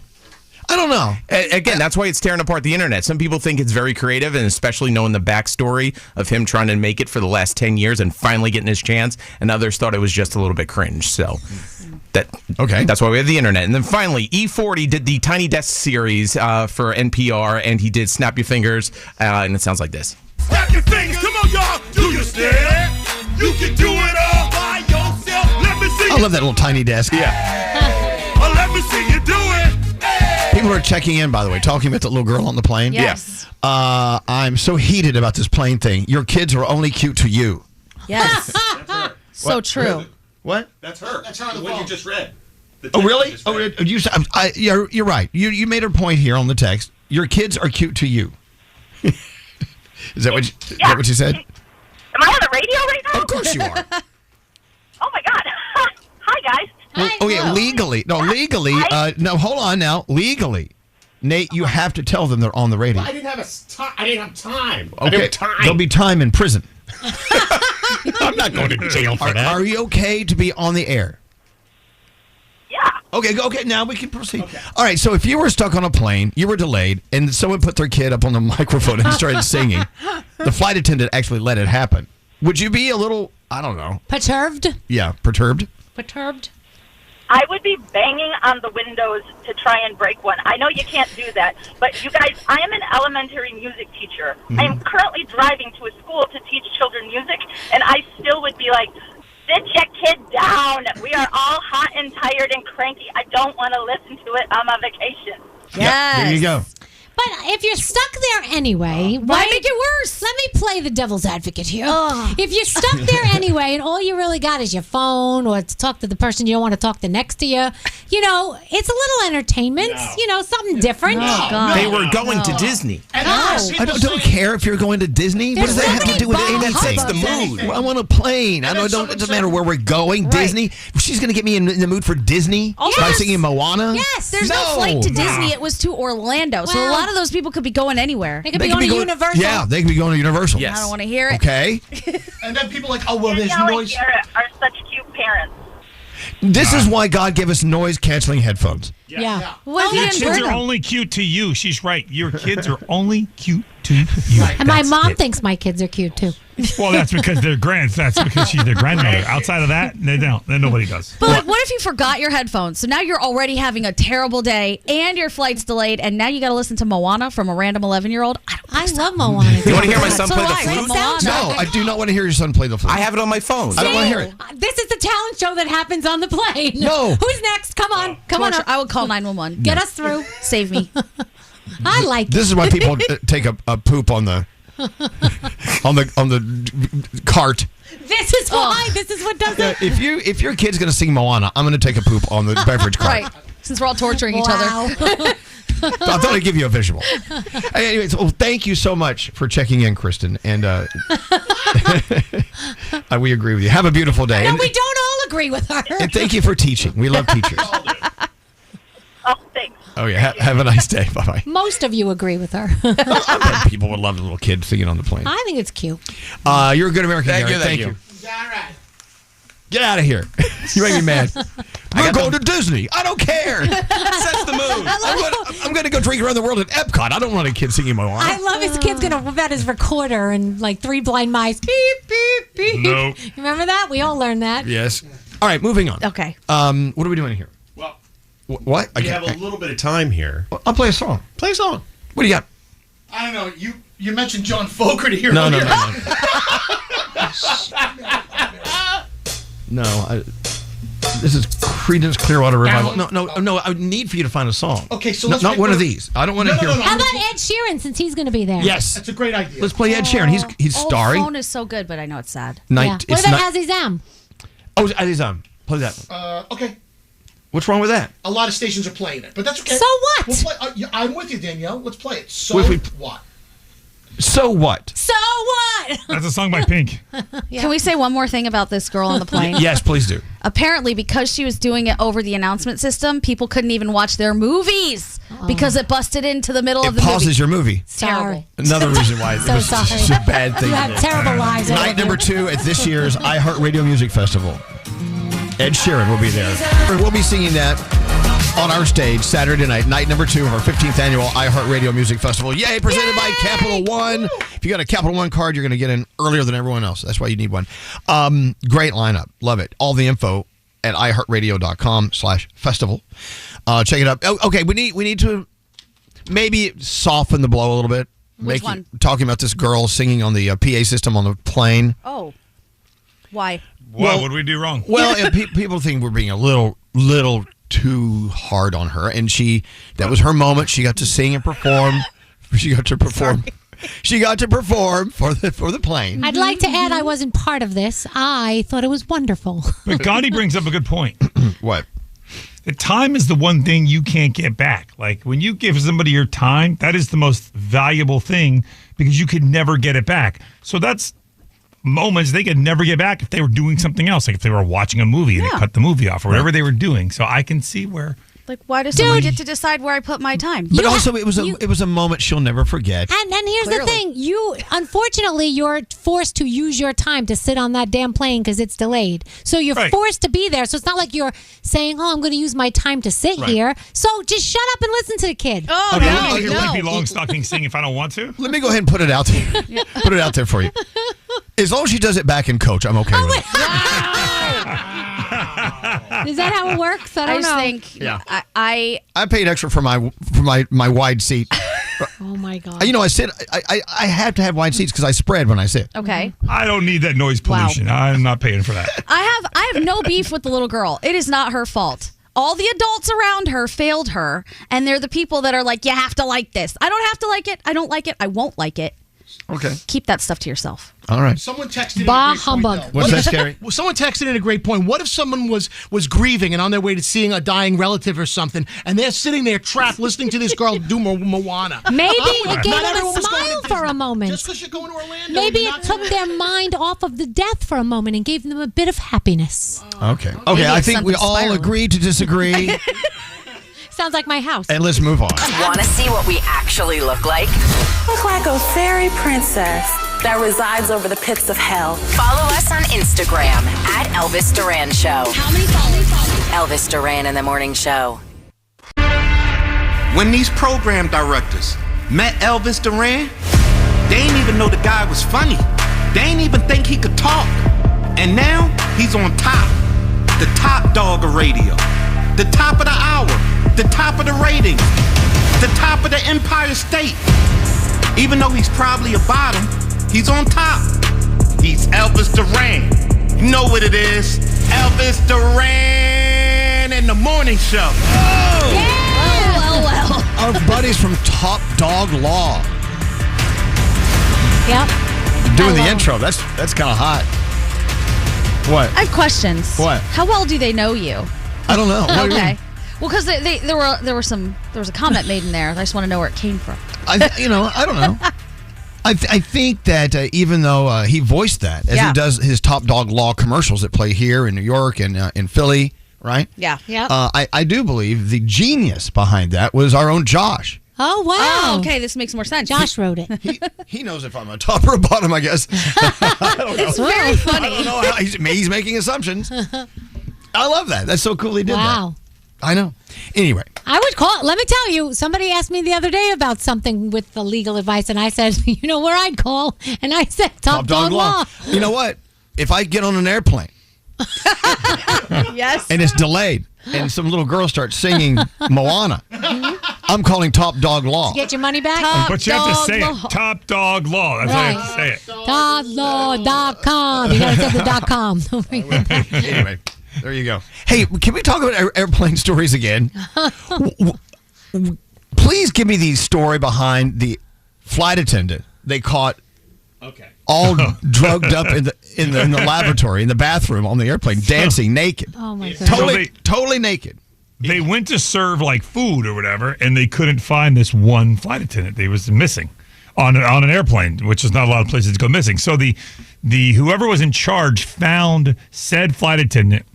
I don't know. Again, that's why it's tearing apart the internet. Some people think it's very creative, and especially knowing the backstory of him trying to make it for the last 10 years and finally getting his chance, and others thought it was just a little bit cringe. So that's why we have the internet. And then finally, E40 did the Tiny Desk series for NPR, and he did Snap Your Fingers, and it sounds like this. Snap your fingers, come on y'all, do your step. You can do it all by yourself. Let me see I love that little tiny desk. Yeah. Let me see you do it. People are checking in, by the way, talking about the little girl on the plane. Yes. I'm so heated about this plane thing. Your kids are only cute to you. Yes. So true. What? That's her. That's her on the one phone. you just read. Oh, really? You're right. You made a point here on the text. Your kids are cute to you. Is that what you said? Am I on the radio right now? Of course you are. Oh my God. Hi guys. Well, okay, legally. No, legally. No, hold on now. Legally. Nate, you have to tell them they're on the radio. I didn't have time. I didn't have time. Okay, there'll be time in prison. I'm not going to jail for that. Are you okay to be on the air? Yeah. Okay, now we can proceed. Okay. All right, so if you were stuck on a plane, you were delayed, and someone put their kid up on the microphone and started singing, the flight attendant actually let it happen. Would you be a little, I don't know. Perturbed? Yeah, perturbed? Perturbed? I would be banging on the windows to try and break one. I know you can't do that, but you guys, I am an elementary music teacher. I am currently driving to a school to teach children music, and I still would be like, sit your kid down. We are all hot and tired and cranky. I don't want to listen to it on my vacation. Yes. There you go. But if you're stuck there anyway, Why make it worse? Let me play the devil's advocate here. If you're stuck there anyway, and all you really got is your phone or to talk to the person you don't want to talk to next to you, it's a little entertainment. Something different. They were going to Disney. I don't care if you're going to Disney. What does that have to do with anything? It's the mood. Well, I want a plane. It doesn't matter where we're going. Right. Disney. She's going to get me in the mood for Disney by singing Moana. Yes, there's no flight to Disney. It was to Orlando. So a lot of those people could be going anywhere. They could be going to Universal. Yeah, they could be going to Universal. Yes. I don't want to hear it. Okay. And then people are like, oh, well, there's Danielle noise. and Garrett are such cute parents. This is why God gave us noise-canceling headphones. Yeah. Your kids are only cute to you. She's right. Your kids are only cute to you. And my mom thinks my kids are cute too. Well, that's because they're grands. That's because she's their grandmother. Outside of that, they don't. Then nobody does. But what if you forgot your headphones? So now you're already having a terrible day, and your flight's delayed, and now you got to listen to Moana from a random 11-year-old. I love Moana. You want to hear my son play the flute? No, I do not want to hear your son play the flute. I have it on my phone. I don't want to hear it. This is the talent show that happens on the plane. No. Who's next? Come on. Come on. I would call 911. Get us through. Save me. I like This is why people take a poop on the on the cart. This is why. This is what does it. If your kid's gonna sing Moana, I'm gonna take a poop on the beverage cart. Right. Since we're all torturing each other. I thought I'd give you a visual. Anyways, thank you so much for checking in, Kristen, and we agree with you. Have a beautiful day. No, we don't all agree with her. And thank you for teaching. We love teachers. Oh, thanks. Oh yeah, have a nice day. Bye bye. Most of you agree with her. I bet people would love the little kid singing on the plane. I think it's cute. You're a good American. Thank you. Get out of here. You make me mad. We're going to Disney. I don't care. Sets the mood. I'm going to go drink around the world at Epcot. I don't want a kid singing Moana. I love his kid's going to whip out his recorder and like Three Blind Mice. Beep, beep, beep. Nope. Remember that? We all learned that. Yes. All right, moving on. Okay. What are we doing here? Well, what? We have a little bit of time here. I'll play a song. Play a song. What do you got? I don't know. You mentioned John Fogerty here. No. This is Creedence Clearwater Revival. No. I would need for you to find a song. Okay, so not one of these. I don't want to hear. How about Ed Sheeran since he's going to be there? Yes, that's a great idea. Let's play Ed Sheeran. He's starring. Phone is so good, but I know it's sad. What about Azizam? Oh, Azizam. Play that. Okay. What's wrong with that? A lot of stations are playing it, but that's okay. So what? We'll play, I'm with you, Danielle. Let's play it. So what? So what? So what? That's a song by Pink. Can we say one more thing about this girl on the plane? Yes, please do. Apparently, because she was doing it over the announcement system, people couldn't even watch their movies because it busted into the middle of the movie. It pauses your movie. Terrible. Another reason why So it was sorry. such a bad thing. You have terrible lives. Night number 2 at this year's iHeartRadio Music Festival. Ed Sheeran will be there. We'll be singing that on our stage Saturday night number 2 of our 15th annual iHeartRadio Music Festival. Yay! Presented by Capital One. If you got a Capital One card, you're going to get in earlier than everyone else. That's why you need one. Great lineup. Love it. All the info at iHeartRadio.com/festival. Check it out. Okay, we need to maybe soften the blow a little bit. Which one? Talking about this girl singing on the PA system on the plane. Oh. Why? What would we do wrong? Well, people think we're being a little too hard on her, and that was her moment. She got to sing and perform. She got to perform She got to perform for the plane. I'd like to add I wasn't part of this. I thought it was wonderful. But Gandhi brings up a good point. What? The time is the one thing you can't get back. Like when you give somebody your time, that is the most valuable thing because you could never get it back. So that's moments they could never get back if they were doing something else, like if they were watching a movie and they cut the movie off or whatever they were doing. So I can see where. Like, why does someone get to decide where I put my time? But also, it was a moment she'll never forget. And here's the thing: unfortunately, you're forced to use your time to sit on that damn plane because it's delayed. So you're forced to be there. So it's not like you're saying, "Oh, I'm going to use my time to sit here." So just shut up and listen to the kid. Oh, no, you let me long stocking sing if I don't want to. Let me go ahead and put it out there. Put it out there for you. As long as she does it back in coach, I'm okay with it. Is that how it works? I don't know. Think I paid extra for my wide seat. Oh my god! I sit. I have to have wide seats because I spread when I sit. Okay. I don't need that noise pollution. I'm not paying for that. I have no beef with the little girl. It is not her fault. All the adults around her failed her, and they're the people that are like, you have to like this. I don't have to like it. I don't like it. I won't like it. Okay. Keep that stuff to yourself. All right. Someone texted in Bah a great humbug. point, What's that, Scary? Well, someone texted in a great point. What if someone was grieving and on their way to seeing a dying relative or something, and they're sitting there trapped listening to this girl do Moana? Maybe it gave Not them a everyone was going smile to for a Disney. moment. Just because you're going to Orlando. Maybe you're it not took going their mind off of the death for a moment and gave them a bit of happiness. Okay. Maybe I it's think we something all spiraling. agree to disagree. Sounds like my house. And let's move on. Want to see what we actually look like? Look like a fairy princess that resides over the pits of hell. Follow us on Instagram at Elvis Duran Show. How many followers? Elvis Duran in the Morning Show. When these program directors met Elvis Duran, they didn't even know the guy was funny. They didn't even think he could talk. And now he's on top. The top dog of radio. The top of the hour. The top of the ratings. The top of the Empire State. Even though he's probably a bottom, he's on top. He's Elvis Duran. You know what it is. Elvis Duran and the Morning Show. Oh! Yeah. Well. Our buddies from Top Dog Law. Yep. Doing the intro. That's kind of hot. What? I have questions. What? How well do they know you? I don't know. What do you Okay. mean? Well, because there was a comment made in there. I just want to know where it came from. I don't know. I think that even though he voiced that, as he does his Top Dog Law commercials that play here in New York and in Philly, right? Yeah. Yep. I do believe the genius behind that was our own Josh. Oh, wow. Oh, okay. This makes more sense. Josh wrote it. He knows if I'm a top or a bottom, I guess. I don't know. It's very funny. I don't know how he's making assumptions. I love that. That's so cool he did that. Wow. I know. Anyway. I would call. Let me tell you, somebody asked me the other day about something with the legal advice, and I said, you know where I'd call? And I said, Top Dog Law. You know what? If I get on an airplane Yes. and it's delayed and some little girl starts singing Moana, I'm calling Top Dog Law. Get your money back? But you have to say it. Top Dog Law. That's how you have to say it. TopDog.com. You got to say the .com. Anyway. There you go. Hey, can we talk about airplane stories again? Please give me the story behind the flight attendant they caught all drugged up in the laboratory, in the bathroom on the airplane, dancing naked. Oh, my God. Totally naked. They went to serve like food or whatever, and they couldn't find this one flight attendant. They was missing on an airplane, which is not a lot of places to go missing. So the whoever was in charge found said flight attendant.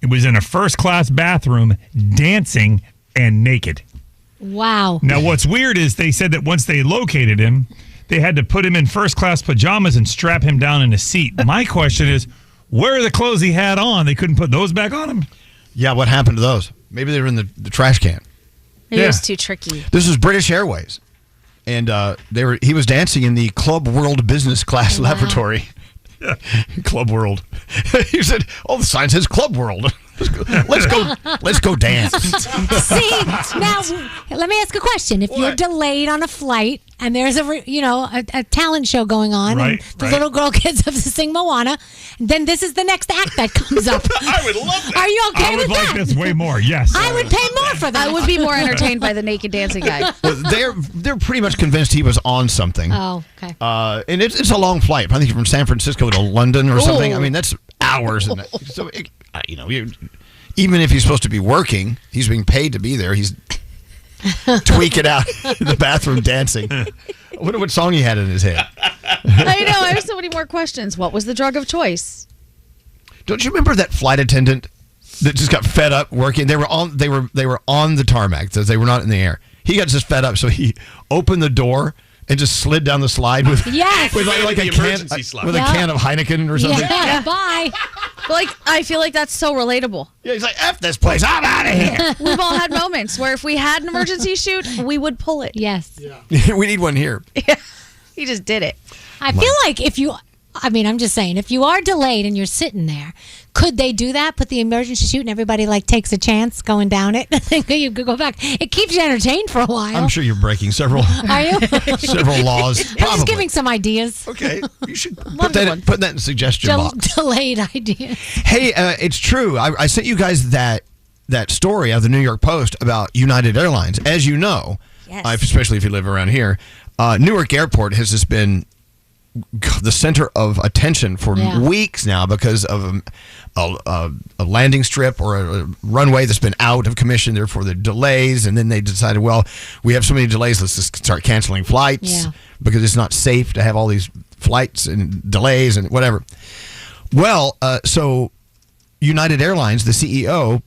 It was in a first-class bathroom, dancing and naked. Wow. Now, what's weird is they said that once they located him, they had to put him in first-class pajamas and strap him down in a seat. My question is, where are the clothes he had on? They couldn't put those back on him? Yeah, what happened to those? Maybe they were in the trash can. It was too tricky. This was British Airways, and he was dancing in the Club World Business Class laboratory. Yeah. Club World. He said, "Oh, the sign says Club World. Let's go dance." See, now let me ask a question. If you're delayed on a flight and there's a talent show going on, Right, and the little girl gets up to sing Moana. And then this is the next act that comes up. I would love that. Are you okay I would with like that? this way more. Yes. I would pay more for that. I would be more entertained by the naked dancing guy. Well, they're pretty much convinced he was on something. Oh, okay. And it's a long flight. I think from San Francisco to London or something. Ooh. I mean, that's hours. So, even if he's supposed to be working, he's being paid to be there. He's tweaking out in the bathroom dancing. I wonder what song he had in his head. I know. I have so many more questions. What was the drug of choice? Don't you remember that flight attendant that just got fed up working? They were on the tarmac, so they were not in the air. He got just fed up, so he opened the door and just slid down the slide with Yes. with like a can of Heineken or something. Yeah, bye. Like, I feel like that's so relatable. Yeah, he's like, F this place, I'm out of here. We've all had moments where if we had an emergency shoot, we would pull it. Yes. We need one here. Yeah. He just did it. I feel like I'm just saying, if you are delayed and you're sitting there, could they do that? Put the emergency chute and everybody takes a chance going down it? You could go back. It keeps you entertained for a while. I'm sure you're breaking several Are you? several laws. I'm Probably. just giving some ideas. Okay, you should put that in the suggestion box. Delayed ideas. Hey, it's true. I sent you guys that story out of the New York Post about United Airlines. As you know, especially if you live around here, Newark Airport has just been the center of attention for weeks now because of a landing strip or a runway that's been out of commission, therefore the delays, and then they decided, well, we have so many delays, let's just start canceling flights because it's not safe to have all these flights and delays and whatever. Well, so United Airlines, the CEO,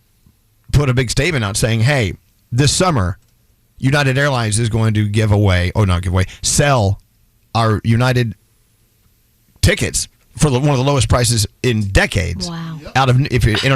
put a big statement out saying, hey, this summer, United Airlines is going to sell our United tickets for one of the lowest prices in decades. Wow. If you're in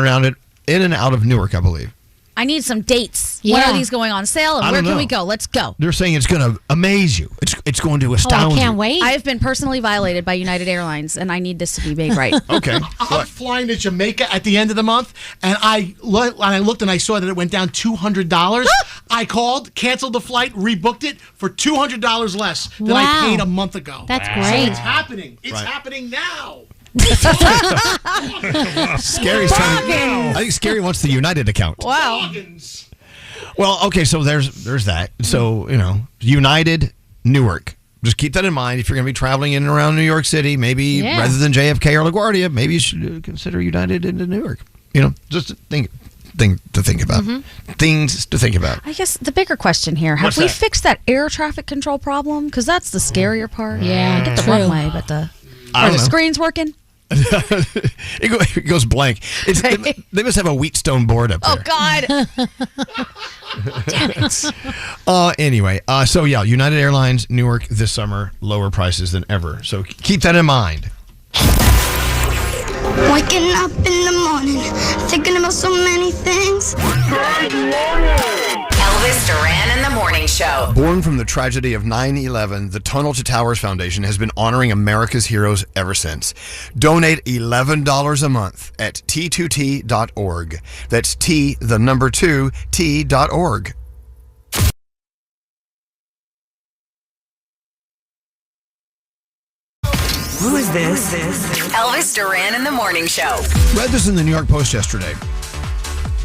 and out of Newark, I believe. I need some dates. Yeah. When are these going on sale and where can we go? Let's go. They're saying it's going to amaze you. It's going to astound you. I can't wait. I have been personally violated by United Airlines, and I need this to be made right. Okay. I'm flying to Jamaica at the end of the month, and I looked and I saw that it went down $200. I called, canceled the flight, rebooked it for $200 less than I paid a month ago. That's great. So it's happening. It's happening now. Scary's I think Scary wants the United account. Wow. Well, okay, so there's that. So, United Newark. Just keep that in mind if you're going to be traveling in and around New York City. Maybe rather than JFK or LaGuardia, maybe you should consider United into Newark. Just a thing to think about. Things to think about. I guess the bigger question here, have we fixed that air traffic control problem? Because that's the scarier part. Yeah, I get the runway, but are the screens working? It goes blank. They must have a Wheatstone board up there. Oh, God. Damn it. Anyway, United Airlines, Newark this summer, lower prices than ever. So keep that in mind. Waking up in the morning, thinking about so many things. Elvis Duran in the Morning Show. Born from the tragedy of 9/11, the Tunnel to Towers Foundation has been honoring America's heroes ever since. Donate $11 a month at t2t.org. That's T2T.org. Who is this? Elvis Duran in the Morning Show. Read this in the New York Post yesterday.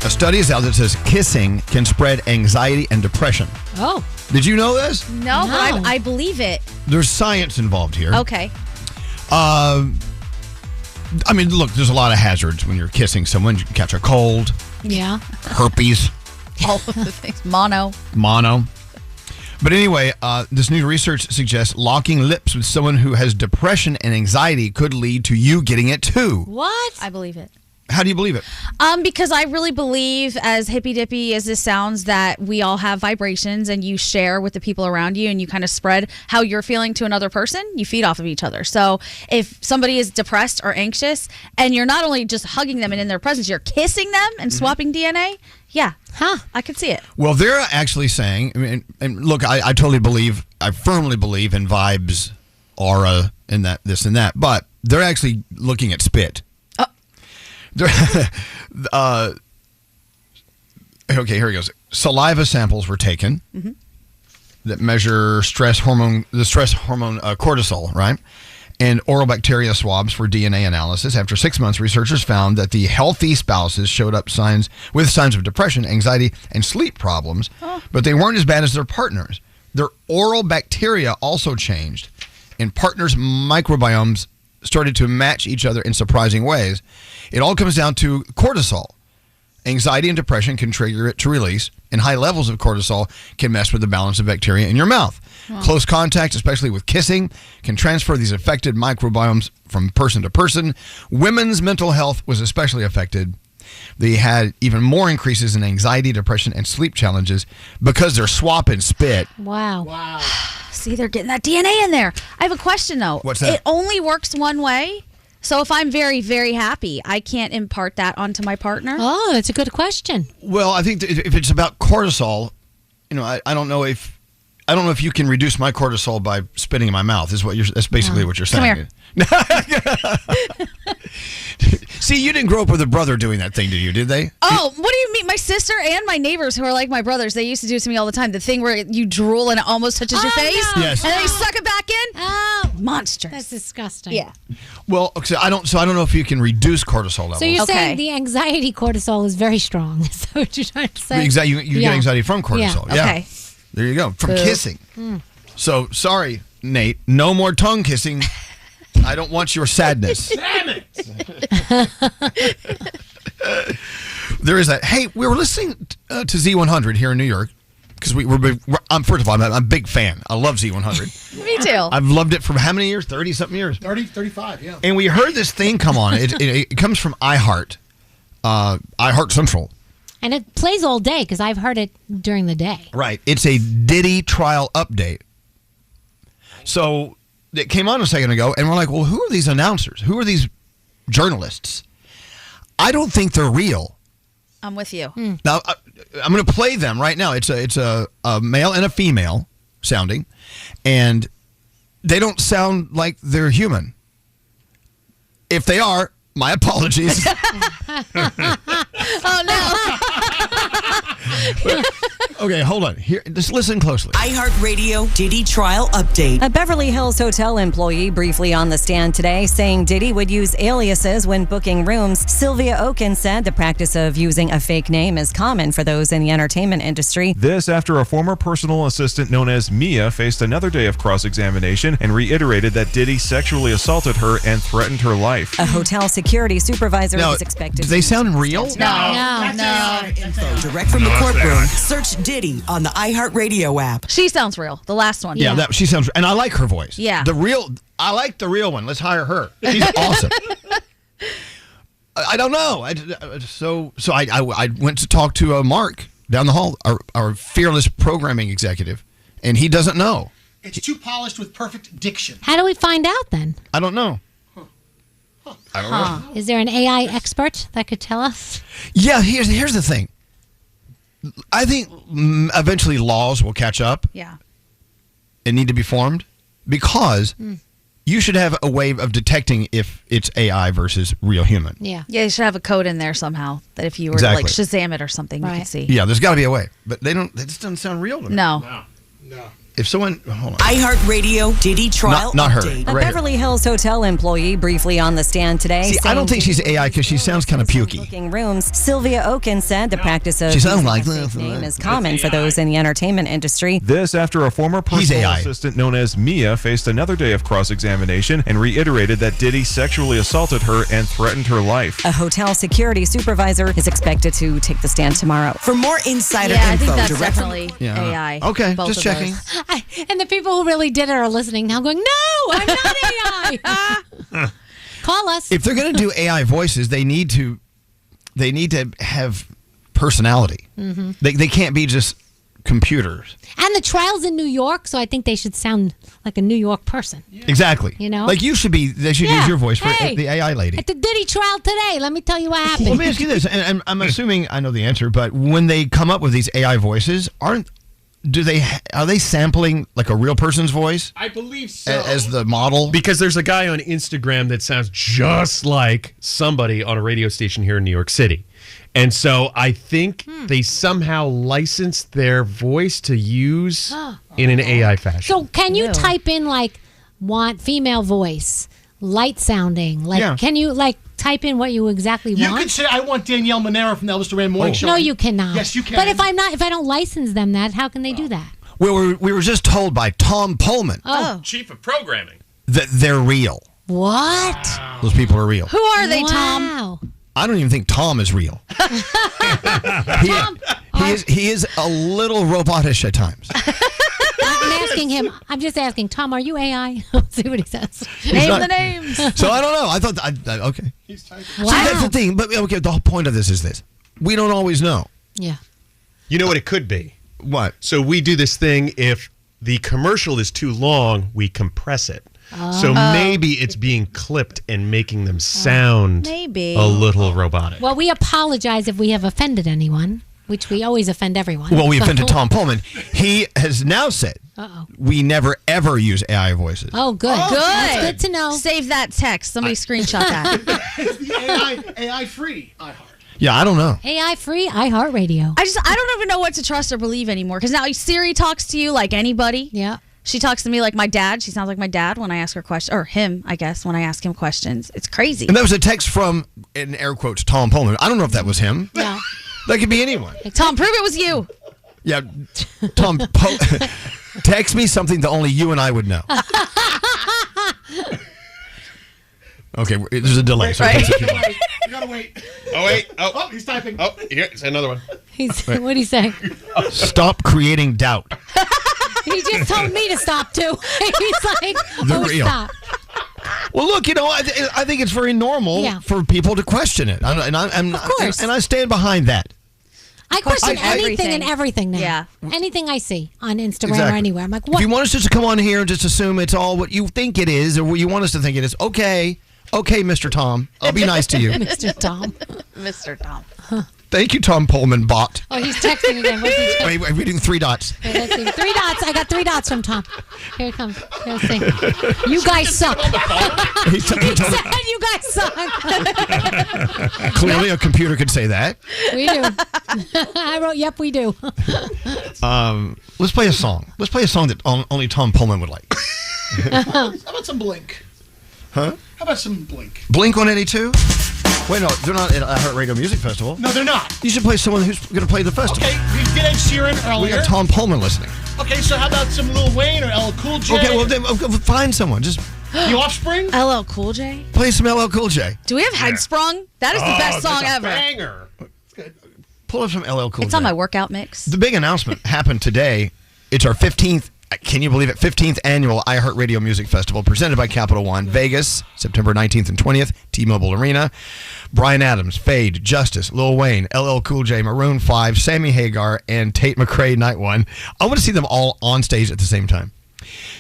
A study is out that says kissing can spread anxiety and depression. Oh. Did you know this? No, but I believe it. There's science involved here. Okay. Look, there's a lot of hazards when you're kissing someone. You can catch a cold. Yeah. Herpes. All of the things. Mono. But anyway, this new research suggests locking lips with someone who has depression and anxiety could lead to you getting it too. What? I believe it. How do you believe it? Because I really believe, as hippy-dippy as this sounds, that we all have vibrations and you share with the people around you and you kind of spread how you're feeling to another person. You feed off of each other. So if somebody is depressed or anxious and you're not only just hugging them and in their presence, you're kissing them and swapping DNA, I could see it. Well, they're actually saying, and look, I firmly believe in vibes, aura, and that, this and that, but they're actually looking at spit. Okay, here he goes. Saliva samples were taken, that measure the stress hormone cortisol, right? And oral bacteria swabs for DNA analysis. After 6 months, researchers found that the healthy spouses showed up with signs of depression, anxiety, and sleep problems, but they weren't as bad as their partners. Their oral bacteria also changed, and partners' microbiomes started to match each other in surprising ways. It all comes down to cortisol. Anxiety and depression can trigger it to release, and high levels of cortisol can mess with the balance of bacteria in your mouth. Wow. Close contact, especially with kissing, can transfer these affected microbiomes from person to person. Women's mental health was especially affected. They had even more increases in anxiety, depression, and sleep challenges because they're swapping spit. Wow. See, they're getting that DNA in there. I have a question, though. What's that? It only works one way? So if I'm very, very happy, I can't impart that onto my partner? Oh, that's a good question. Well, I think that if it's about cortisol, I don't know if you can reduce my cortisol by spitting in my mouth. That's basically what you're saying. Come here. See, you didn't grow up with a brother doing that thing, did they? Oh, what do you mean? My sister and my neighbors who are like my brothers, they used to do it to me all the time. The thing where you drool and it almost touches your face. No. Yes. And then you suck it back in. Oh, monstrous. That's disgusting. Yeah. Well, so I don't know if you can reduce cortisol levels. So you're saying the anxiety cortisol is very strong. Is that what you're trying to say? You get anxiety from cortisol. Yeah. Yeah. Okay. There you go. From kissing. So, sorry, Nate. No more tongue kissing. I don't want your sadness. Damn it! There is that. Hey, we were listening to Z100 here in New York because first of all, I'm a big fan. I love Z100. Me too. I've loved it for how many years? 30-something years? 35, yeah. And we heard this thing come on. It comes from iHeart Central. And it plays all day because I've heard it during the day. Right. It's a Diddy trial update. So it came on a second ago, and we're like, well, who are these announcers? Who are these journalists? I don't think they're real. I'm with you. Now, I'm going to play them right now. It's a male and a female sounding, and they don't sound like they're human. If they are, my apologies. Oh, no. Okay, hold on. Here, just listen closely. iHeartRadio Diddy trial update. A Beverly Hills hotel employee briefly on the stand today saying Diddy would use aliases when booking rooms. Sylvia Oken said the practice of using a fake name is common for those in the entertainment industry. This after a former personal assistant known as Mia faced another day of cross-examination and reiterated that Diddy sexually assaulted her and threatened her life. A hotel security supervisor is expected. Do they sound real? No. Info direct from the courtroom. Search Diddy on the iHeartRadio app. She sounds real. The last one. Yeah, she sounds, and I like her voice. Yeah. I like the real one. Let's hire her. She's awesome. I don't know. I went to talk to Mark down the hall, our fearless programming executive, and he doesn't know. It's too polished with perfect diction. How do we find out then? I don't know. I don't know. Is there an AI expert that could tell us? Yeah, here's the thing. I think eventually laws will catch up. Yeah. And need to be formed because you should have a way of detecting if it's AI versus real human. Yeah. Yeah, you should have a code in there somehow that if you were to like Shazam it or something, you could see. Yeah, there's got to be a way. But they just doesn't sound real to me. No. If someone, hold on. iHeartRadio Diddy trial not her. update. Right A Beverly Hills hotel employee briefly on the stand today. See, I don't think she's AI because she sounds kind of pukey. Booking rooms. Sylvia Oken said the practice of She sounds using like a fake name is common for those in the entertainment industry. This after a former personal AI. assistant known as Mia faced another day of cross-examination and reiterated that Diddy sexually assaulted her and threatened her life. A hotel security supervisor is expected to take the stand tomorrow. For more insider I info, think that's direct definitely AI. Okay, both just of checking. those. And the people who really did it are listening now going, no, I'm not AI. Call us. If they're going to do AI voices, they need to have personality. Mm-hmm. They can't be just computers. And the trial's in New York, so I think they should sound like a New York person. Exactly. You know? Like they should use your voice for the AI lady. At the Diddy trial today, let me tell you what happened. Let me ask you this, and I'm assuming I know the answer, but when they come up with these AI voices, are they sampling like a real person's voice? I believe so. As the model? Because there's a guy on Instagram that sounds just like somebody on a radio station here in New York City. And so I think they somehow licensed their voice to use in an AI fashion. So can you type in want female voice, light sounding? Can you type in what you exactly want? You could say, I want Danielle Monaro from the Elvis Duran Morning Show. No, you cannot. Yes, you can. But if I don't license them how can they do that? We were just told by Tom Pullman, Chief of Programming, that they're real. What? Those people are real. Who are they, Tom? I don't even think Tom is real. He is a little robotish at times. I'm just asking, Tom, are you AI? Let's see what he says. Name the names. So I don't know. I thought, okay. He's typing. Wow. See, that's the thing. But okay, the whole point of this is this. We don't always know. Yeah. You know what it could be? What? So we do this thing, if the commercial is too long, we compress it. So maybe it's being clipped and making them sound a little robotic. Well, we apologize if we have offended anyone, which we always offend everyone. Well, we offended Tom Pullman. He has now said we never, ever use AI voices. Oh, good. Good. That's good to know. Save that text. Somebody screenshot that. It's the AI free iHeart. Yeah, I don't know. AI free iHeartRadio. I don't even know what to trust or believe anymore, because now Siri talks to you like anybody. Yeah. She talks to me like my dad. She sounds like my dad when I ask her questions, or him, I guess, when I ask him questions. It's crazy. And that was a text from, in air quotes, Tom Pullman. I don't know if that was him. Yeah. That could be anyone. Tom, prove it was you. Yeah, Tom, text me something that only you and I would know. Okay, there's a delay. So Right. You gotta wait. Oh, wait. Oh, he's typing. Oh, here's another one. What'd he say? Stop creating doubt. He just told me to stop too. He's like, real. Stop. Well, look, I think it's very normal for people to question it, and I stand behind that. I question anything and everything now. Yeah. Anything I see on Instagram or anywhere. I'm like, what? If you want us just to come on here and just assume it's all what you think it is, or what you want us to think it is, okay, Mr. Tom, I'll be nice to you. Mr. Tom. Mr. Tom. Thank you, Tom Pullman bot. Oh, he's texting again. What's he texting? Wait, we're doing 3 dots. Okay, let's see. 3 dots. I got 3 dots from Tom. Here it comes. Let's see. You guys suck. He said you guys suck. Clearly, a computer could say that. We do. I wrote, yep, we do. Let's play a song. Let's play a song that only Tom Pullman would like. How about some Blink? Huh? How about some Blink? Blink 182? Wait, no, they're not at iHeartRadio Music Festival. No, they're not. You should play someone who's going to play the festival. Okay, we did Ed Sheeran earlier. We got Tom Pullman listening. Okay, so how about some Lil Wayne or LL Cool J? Okay, well, then, find someone. Just The Offspring? LL Cool J? play some LL Cool J. Do we have Headsprung? That is the best song ever. Banger. Pull up some LL Cool J. It's on my workout mix. The big announcement happened today. It's our 15th, can you believe it, 15th annual iHeartRadio Music Festival presented by Capital One. Vegas, September 19th and 20th, T-Mobile Arena. Bryan Adams, Fade, Justice, Lil Wayne, LL Cool J, Maroon 5, Sammy Hagar, and Tate McRae night one. I want to see them all on stage at the same time.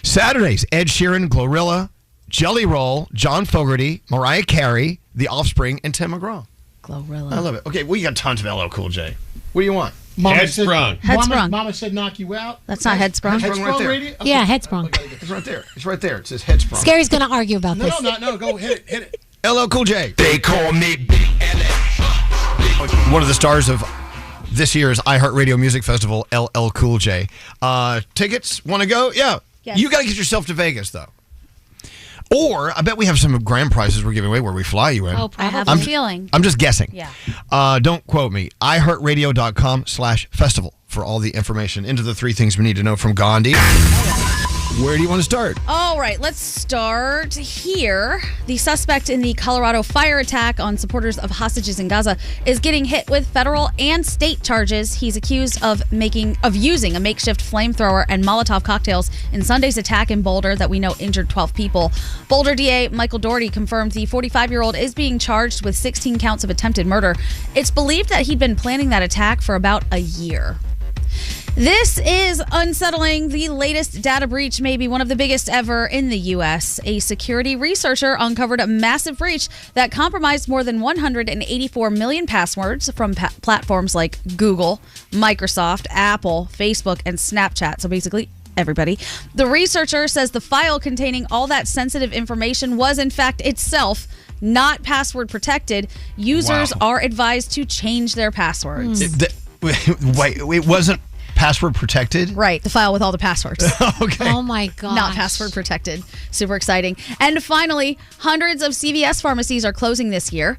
Saturdays, Ed Sheeran, Glorilla, Jelly Roll, John Fogerty, Mariah Carey, The Offspring, and Tim McGraw. Glorilla. I love it. Okay, we got tons of LL Cool J. What do you want? Headsprung. Mama said knock you out. That's not Headsprung. Headsprung right there. Radio? Okay. Yeah, Headsprung. It's right there. It's right there. It says Headsprung. Scary's going to argue about this. No, go hit it. LL Cool J. They call me Big LL. One of the stars of this year's iHeartRadio Music Festival, LL Cool J. Tickets? Want to go? Yeah. Yes. You got to get yourself to Vegas, though. Or I bet we have some grand prizes we're giving away where we fly you in. Oh, I have a feeling. I'm just guessing. Yeah. Don't quote me. iHeartRadio.com/festival for all the information into the 3 things we need to know from Gandhi. Where do you want to start? All right, let's start here. The suspect in the Colorado fire attack on supporters of hostages in Gaza is getting hit with federal and state charges. He's accused of using a makeshift flamethrower and Molotov cocktails in Sunday's attack in Boulder that we know injured 12 people. Boulder DA Michael Doherty confirmed the 45-year-old is being charged with 16 counts of attempted murder. It's believed that he'd been planning that attack for about a year. This is unsettling. The latest data breach may be one of the biggest ever in the U.S. A security researcher uncovered a massive breach that compromised more than 184 million passwords from platforms like Google, Microsoft, Apple, Facebook, and Snapchat. So basically, everybody. The researcher says the file containing all that sensitive information was, in fact, itself not password protected, users are advised to change their passwords. Wait, it wasn't password protected? Right, the file with all the passwords. Okay. Oh my God. Not password protected. Super exciting. And finally, hundreds of CVS pharmacies are closing this year.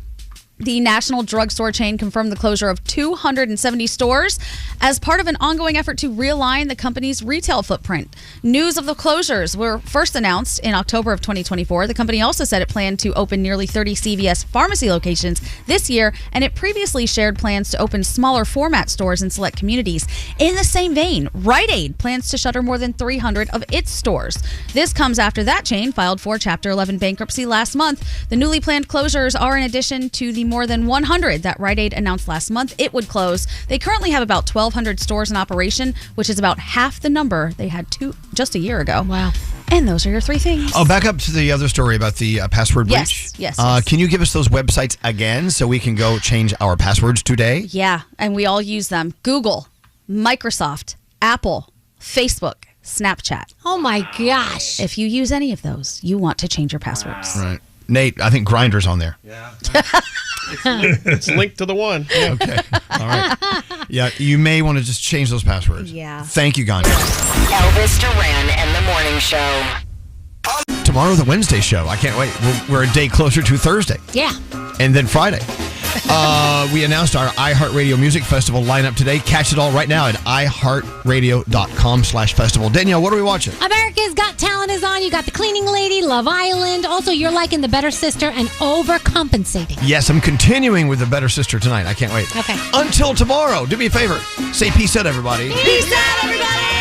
The national drugstore chain confirmed the closure of 270 stores as part of an ongoing effort to realign the company's retail footprint. News of the closures were first announced in October of 2024. The company also said it planned to open nearly 30 CVS pharmacy locations this year, and it previously shared plans to open smaller format stores in select communities. In the same vein, Rite Aid plans to shutter more than 300 of its stores. This comes after that chain filed for Chapter 11 bankruptcy last month. The newly planned closures are in addition to the more than 100 that Rite Aid announced last month it would close. They currently have about 1,200 stores in operation, which is about half the number they had just a year ago. Wow. And those are your three things. Oh, back up to the other story about the password breach. Yes. Can you give us those websites again so we can go change our passwords today? Yeah, and we all use them. Google, Microsoft, Apple, Facebook, Snapchat. Oh my gosh. If you use any of those, you want to change your passwords. Right. Nate, I think Grindr's on there. Yeah. It's linked to the one. Yeah. Okay. All right. Yeah, you may want to just change those passwords. Yeah. Thank you, Gandhi. Elvis Duran and the Morning Show. Tomorrow, the Wednesday show. I can't wait. We're a day closer to Thursday. Yeah. And then Friday. We announced our iHeartRadio Music Festival lineup today. Catch it all right now at iHeartRadio.com/festival. Danielle, what are we watching? America's Got Talent is on. You got The Cleaning Lady, Love Island. Also, you're liking The Better Sister and Overcompensating. Yes, I'm continuing with The Better Sister tonight. I can't wait. Okay. Until tomorrow, do me a favor. Say peace out, everybody. Peace out, everybody.